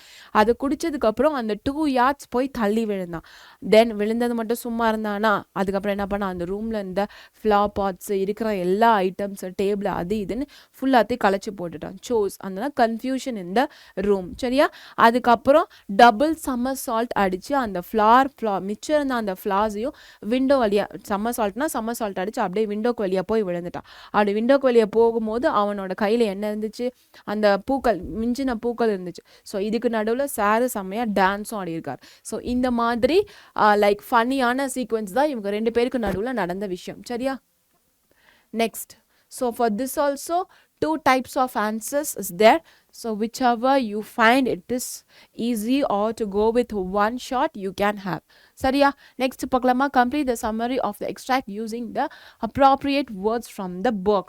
அது குடித்ததுக்கப்புறம் அந்த 2 yards போய் தள்ளி விழுந்தான். தென் விழுந்தது மட்டும் சும்மா இருந்தானா, அதுக்கப்புறம் என்ன பண்ணான், அந்த ரூமில் இருந்த ஃப்ளார் பாட்ஸு இருக்கிற எல்லா ஐட்டம்ஸு டேபிள் அது இதுன்னு ஃபுல்லாத்தையும் களைச்சி போட்டுட்டான். சோஸ் அந்த கன்ஃபியூஷன் இந்த ரூம். சரியா? அதுக்கப்புறம் டபுள் சம்மர் சால்ட் அடித்து அந்த மிச்சம் வச்சிருந்த அந்த ஃப்ளாஸையும் விண்டோ வழியாக சம்மர் சால்ட் அடித்து அப்படியே விண்டோக்கு வழியாக போய் விழுந்துட்டான். அப்படி விண்டோக்கு வழியாக போகும்போது அவனோட கையில் என்ன இருந்துச்சு, அந்த பூக்கள், மிஞ்சின பூக்கள் இருந்துச்சு. ஸோ இதுக்கு நடுவில் சாரு செம்மையாக டான்ஸும் ஆடியிருக்கார். ஸோ இந்த மாதிரி லைக் ஃபன்னியான சீக்வன்ஸ் தான் இவங்க 2 பேருக்கு நடுவில் நடந்த விஷயம். சரியா? Next, so for this also 2 types of answers is there. So whichever you find it is easy or to go with one shot, you can have. சரியா? நெக்ஸ்ட் பார்க்கலாமா? complete the summary of the extract using the appropriate words from the box.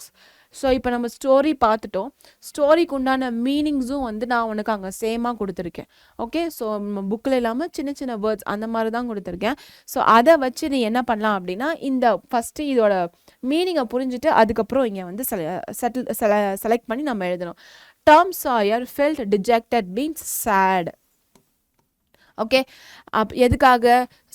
So இப்போ நம்ம story பார்த்துட்டோம். ஸ்டோரிக்கு உண்டான மீனிங்ஸும் வந்து நான் உனக்கு அங்கே சேமாக கொடுத்துருக்கேன். ஓகே, ஸோ புக்கில் இல்லாமல் சின்ன சின்ன வேர்ட்ஸ் அந்த மாதிரி தான் கொடுத்துருக்கேன். ஸோ அதை வச்சு நீ என்ன பண்ணலாம் அப்படின்னா, இந்த ஃபஸ்ட்டு இதோட மீனிங்கை புரிஞ்சுட்டு அதுக்கப்புறம் இங்கே வந்து செலக்ட் பண்ணி நம்ம எழுதணும். Tom Sawyer felt dejected means sad. Okay, எதுக்காக?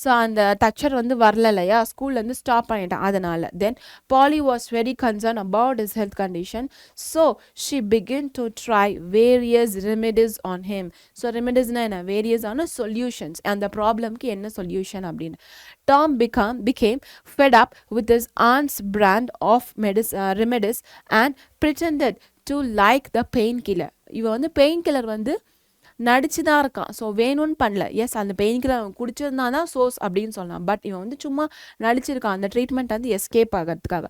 ஸோ அந்த டச்சர் வந்து வரல இல்லையா, ஸ்கூல்லேருந்து ஸ்டாப் பண்ணிட்டான் அதனால். Then Polly was very concern about his health condition. So she began to try various remedies on him. So ரெமெடிஸ்னா என்ன? வேரியஸான சொல்யூஷன்ஸ், அந்த ப்ராப்ளம்க்கு என்ன சொல்யூஷன் அப்படின்னு. Tom became fed up with his aunt's brand of remedies and pretended to like the painkiller. இவன் வந்து pain killer வந்து நடிச்சு தான் இருக்கான். ஸோ வேணும்னு பண்ணல. எஸ், அந்த பெயின் கில்லர் அவன் குடிச்சிருந்தா தான் சோர்ஸ் அப்படின்னு சொல்லலாம். பட் இவன் வந்து சும்மா நடிச்சிருக்கான் அந்த ட்ரீட்மெண்ட் வந்து எஸ்கேப் ஆகிறதுக்காக.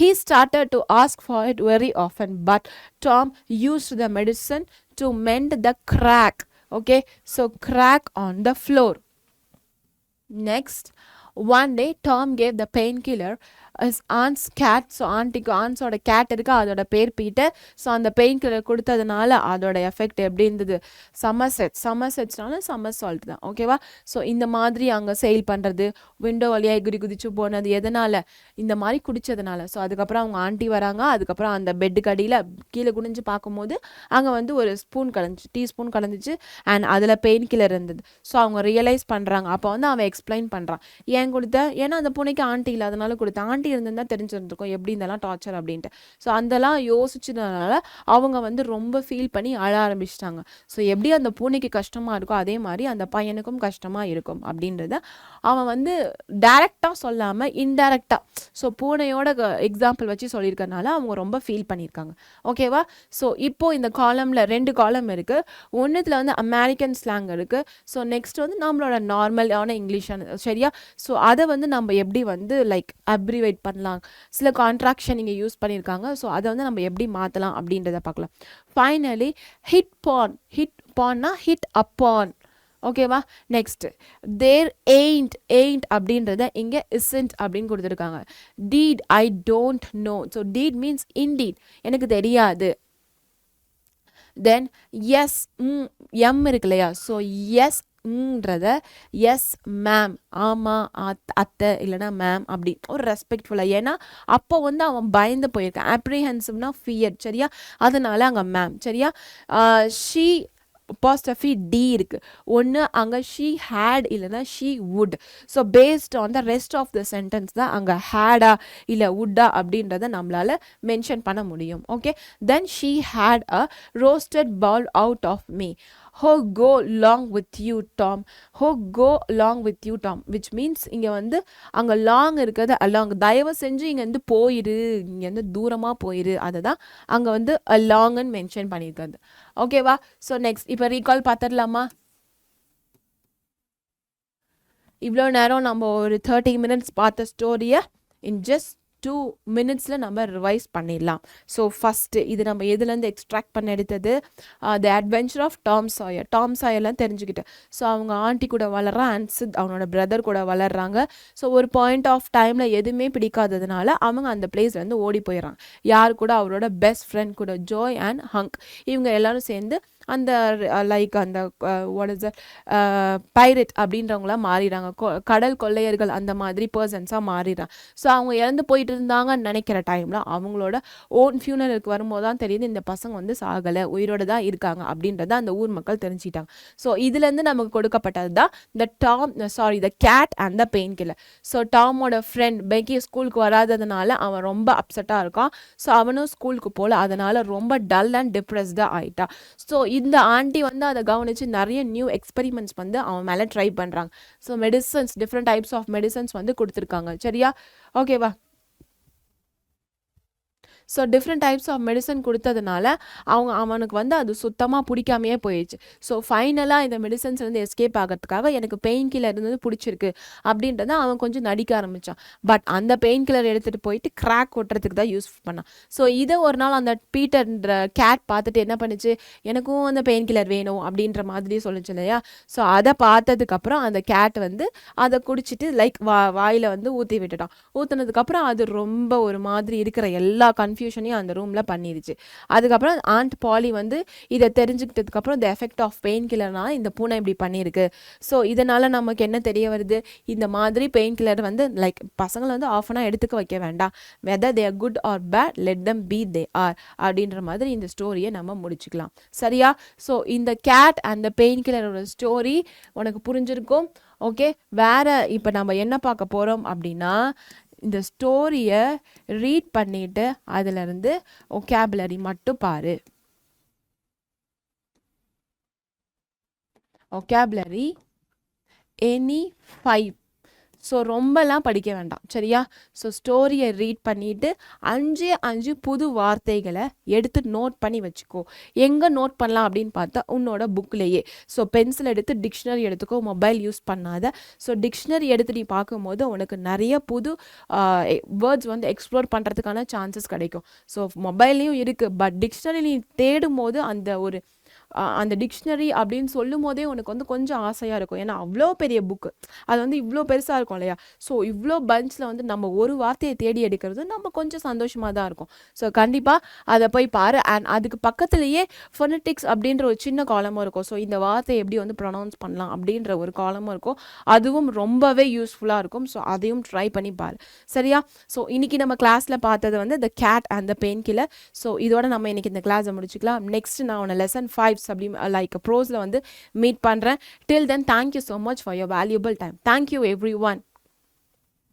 He started to ask for it very often, but Tom used the medicine to mend the crack. Okay, so crack on the floor. Next, one day Tom gave the painkiller his aunt's cat. So ஆன்ஸோட cat இருக்குது, அதோட பேர் Peter. So அந்த pain killer கொடுத்ததுனால அதோட effect எப்படி இருந்தது? Summer salt தான். ஓகேவா? ஸோ இந்த மாதிரி அங்கே சேல் பண்ணுறது, விண்டோ வழியாக குதிச்சு போனது எதனால்? இந்த மாதிரி குடித்ததுனால. ஸோ அதுக்கப்புறம் அவங்க ஆண்டி வராங்க. அதுக்கப்புறம் அந்த பெட்டுக்கு அடியில் கீழே குனிஞ்சு பார்க்கும்போது அங்கே வந்து ஒரு டீஸ்பூன் கலந்துச்சு அண்ட் அதில் பெயின் கில்லர் இருந்தது. ஸோ அவங்க ரியலைஸ் பண்ணுறாங்க. அப்போ வந்து அவன் எக்ஸ்பிளைன் பண்ணுறான், ஏன் கொடுத்த? ஏன்னா அந்த பூனைக்கு ஆண்டி இல்லாதனால கொடுத்தேன். ஆண்டி இருந்திருந்தா தெரிஞ்சிருந்துருக்கும் எப்படி இதெல்லாம் டார்ச்சர் அப்படின்ட்டு. ஸோ அதெல்லாம் யோசிச்சதுனால அவங்க வந்து ரொம்ப ஃபீல் பண்ணி அழ ஆரம்பிச்சிட்டாங்க. ஸோ எப்படி அந்த பூனைக்கு கஷ்டமாக இருக்கும் அதே மாதிரி அந்த பையனுக்கும் கஷ்டமாக இருக்கும் அப்படின்றத அவன் வந்து டைரக்டாக சொல்லாமல் இன்டைரக்டாக, ஸோ பூனையோட எக்ஸாம்பிள் வச்சு சொல்லியிருக்கனால அவங்க ரொம்ப ஃபீல் பண்ணியிருக்காங்க. ஓகேவா? ஸோ இப்போது இந்த காலமில் 2 காலம் இருக்குது. ஒன்றுத்தில் வந்து அமெரிக்கன் ஸ்லாங் இருக்குது. ஸோ நெக்ஸ்ட் வந்து நம்மளோட நார்மலான இங்கிலீஷ். சரியா? ஸோ அதை வந்து நம்ம எப்படி வந்து லைக் அப்ரிவேட் பண்ணலாம், சில கான்ட்ராக்ஷன் இங்கே யூஸ் பண்ணியிருக்காங்க. ஸோ அதை வந்து நம்ம எப்படி மாற்றலாம் அப்படின்றத பார்க்கலாம். ஃபைனலி ஹிட் பான்னா ஹிட் அப்பான். ஓகேவா? நெக்ஸ்ட், தேர் எயிண்ட் அப்படின்றத இங்கே isn't அப்படின்னு கொடுத்துருக்காங்க. Deed I don't know. So deed means indeed, எனக்கு தெரியாது. தென் எஸ் எம் இருக்கு இல்லையா, ஸோ எஸ்ன்றத எஸ் மேம், ஆமாம் அத்தை இல்லைனா மேம் அப்படி ஒரு ரெஸ்பெக்ட்ஃபுல்லாக. ஏன்னா அப்போ வந்து அவன் பயந்து போயிருக்கான். அப்ரிஹென்சிவ்னா ஃபியர். சரியா? அதனால அங்கே மேம். சரியா? ஷீ apostrophe D இருக்கு. ஒன்று அங்கே she had இல்லைனா she would. So based on the rest of the sentence தான் அங்கே ஹேடா இல்லை வுட்டா அப்படின்றத நம்மளால் மென்ஷன் பண்ண முடியும். Okay, then she had a roasted ball out of me. Ho go long with you Tom. Ho go long with you Tom, which means இங்கே வந்து அங்கே லாங் இருக்கிறது அலாங். தயவு செஞ்சு இங்கேருந்து போயிரு, இங்கேருந்து தூரமாக போயிரு, அதை தான் அங்கே வந்து அலாங்னு மென்ஷன் பண்ணியிருக்காது. ஓகேவா? ஸோ நெக்ஸ்ட் இப்போ ரீகால் பார்த்துடலாமா? இவ்வளோ நேரம் நம்ம ஒரு 30 minutes பார்த்த ஸ்டோரியை இன் ஜஸ்ட் 2 minutesல நம்ம ரிவைஸ் பண்ணிடலாம். ஸோ ஃபஸ்ட்டு இது நம்ம எதுலேருந்து எக்ஸ்ட்ராக்ட் பண்ண எடுத்தது? த அட்வென்ச்சர் ஆஃப் டாம் சாயர்லாம் தெரிஞ்சுக்கிட்டேன். ஸோ அவங்க ஆண்டி கூட வளர்றான் அண்ட் சித் அவனோட பிரதர் கூட வளர்றாங்க. ஸோ ஒரு பாயிண்ட் ஆஃப் டைமில் எதுவுமே பிடிக்காததுனால அவங்க அந்த பிளேஸ்லேருந்து ஓடி போயிடறாங்க. யார் கூட? அவரோட பெஸ்ட் ஃப்ரெண்ட் கூட, ஜோய் அண்ட் ஹங்க். இவங்க எல்லாரும் சேர்ந்து அந்த லைக் அந்த வாட் இஸ் பைரட் அப்படின்றவங்களாம் மாறிடுறாங்க. கடல் கொள்ளையர்கள் அந்த மாதிரி பர்சன்ஸாக மாறிடுறாங்க. ஸோ அவங்க இறந்து போயிட்டு இருந்தாங்கன்னு நினைக்கிற டைமில் அவங்களோட ஓன் ஃபியூனலுக்கு வரும்போது தான் தெரியுது இந்த பசங்க வந்து சாகலை, உயிரோடு தான் இருக்காங்க அப்படின்றத அந்த ஊர் மக்கள் தெரிஞ்சிட்டாங்க. ஸோ இதுலேருந்து நமக்கு கொடுக்கப்பட்டது தான் the cat and the pain killer. So டாமோட ஃப்ரெண்ட் பெக்கி ஸ்கூலுக்கு வராததுனால அவன் ரொம்ப அப்செட்டாக இருக்கான். ஸோ அவனும் ஸ்கூலுக்கு போகல, அதனால் ரொம்ப டல் அண்ட் டிப்ரெஸ்டாக ஆகிட்டான். ஸோ இந்த ஆண்டி வந்து அதை கவனித்து நிறைய நியூ எக்ஸ்பெரிமெண்ட்ஸ் வந்து அவன் மேலே ட்ரை பண்ணுறாங்க. So medicines, different types of medicines வந்து கொடுத்துருக்காங்க. சரியா, ஓகேவா? So different types of medicine கொடுத்ததுனால அவனுக்கு வந்து அது சுத்தமாக பிடிக்காமையே போயிடுச்சு. ஸோ ஃபைனலாக இந்த மெடிசன்ஸ்லேருந்து எஸ்கேப் ஆகிறதுக்காக எனக்கு பெயின் கில்லர் இருந்தது பிடிச்சிருக்கு அப்படின்றத அவன் கொஞ்சம் நடிக்க ஆரம்பித்தான். பட் அந்த பெயின் கில்லர் எடுத்துகிட்டு போயிட்டு கிராக் ஒட்டுறதுக்கு தான் யூஸ் பண்ணான். ஸோ இதை ஒரு நாள் அந்த பீட்டர்ன்ற கேட் பார்த்துட்டு என்ன பண்ணிச்சு, எனக்கும் அந்த பெயின் கில்லர் வேணும் அப்படின்ற மாதிரி சொல்லிச்சு இல்லையா. ஸோ அதை பார்த்ததுக்கப்புறம் அந்த கேட் வந்து அதை குடிச்சிட்டு லைக் வாயில் வந்து ஊற்றி விட்டுட்டான். ஊற்றுனதுக்கப்புறம் அது ரொம்ப ஒரு மாதிரி இருக்கிற எல்லா கன்ஃபியூஷனையும் அந்த ரூமில் பண்ணிடுச்சு. அதுக்கப்புறம் ஆண்ட் பாலி வந்து இதை தெரிஞ்சுக்கிட்டதுக்கப்புறம் இந்த எஃபெக்ட் ஆஃப் பெயின் கில்லர்னால இந்த பூனை இப்படி பண்ணியிருக்கு. ஸோ இதனால் நமக்கு என்ன தெரிய வருது, இந்த மாதிரி பெயின் கில்லர் வந்து லைக் பசங்களை வந்து ஆஃபனாக எடுத்துக்க வைக்க வேண்டாம், whether they are good or bad let them be they are அப்படின்ற மாதிரி இந்த ஸ்டோரியை நம்ம முடிச்சுக்கலாம். சரியா? ஸோ இந்த கேட் அண்ட் த பெயின் கில்லரோட ஸ்டோரி உனக்கு புரிஞ்சிருக்கும். ஓகே, வேற இப்போ நம்ம என்ன பார்க்க போகிறோம் அப்படின்னா, இந்த ஸ்டோரியை ரீட் பண்ணிட்டு அதிலிருந்து ஒகேபுலரி மட்டும் பாரு. Vocabulary any 5. ஸோ ரொம்பலாம் படிக்க வேண்டாம். சரியா? ஸோ ஸ்டோரியை ரீட் பண்ணிவிட்டு 5 புது வார்த்தைகளை எடுத்து நோட் பண்ணி வச்சுக்கோ. எங்கே நோட் பண்ணலாம் அப்படின்னு பார்த்தா உன்னோட புக்லேயே. ஸோ பென்சில் எடுத்து டிக்ஷனரி எடுத்துக்கோ, மொபைல் யூஸ் பண்ணாத. ஸோ டிக்ஷனரி எடுத்து நீ பார்க்கும்போது உனக்கு நிறைய புது வேர்ட்ஸ் வந்து எக்ஸ்ப்ளோர் பண்ணுறதுக்கான சான்சஸ் கிடைக்கும். ஸோ மொபைல்லையும் இருக்குது, பட் டிக்ஷனரி நீ தேடும் போது அந்த டிக்ஷனரி அப்படின்னு சொல்லும் போதே உனக்கு வந்து கொஞ்சம் ஆசையாக இருக்கும். ஏன்னா அவ்வளோ பெரிய புக்கு, அது வந்து இவ்வளோ பெருசாக இருக்கும் இல்லையா. ஸோ இவ்வளோ பஞ்சில் வந்து நம்ம ஒரு வார்த்தையை தேடி எடுக்கிறது நம்ம கொஞ்சம் சந்தோஷமாக தான் இருக்கும். ஸோ கண்டிப்பாக அதை போய் பாரு. அண்ட் அதுக்கு பக்கத்துலேயே ஃபொனட்டிக்ஸ் அப்படின்ற ஒரு சின்ன காலமும் இருக்கும். ஸோ இந்த வார்த்தையை எப்படி வந்து ப்ரொனவுன்ஸ் பண்ணலாம் அப்படின்ற ஒரு காலமும் இருக்கும். அதுவும் ரொம்பவே யூஸ்ஃபுல்லாக இருக்கும். ஸோ அதையும் ட்ரை பண்ணி பாரு. சரியா? ஸோ இன்றைக்கி நம்ம கிளாஸில் பார்த்தது வந்து the cat and the pain killer. So இதோட நம்ம இன்றைக்கி இந்த கிளாஸை முடிச்சுக்கலாம். நெக்ஸ்ட் நான் உன்னை லெசன் 5 அப்படி லைக் ப்ரோஸில் வந்து மீட் பண்ணுறேன். Till then thank you so much for your valuable time. Thank you every one.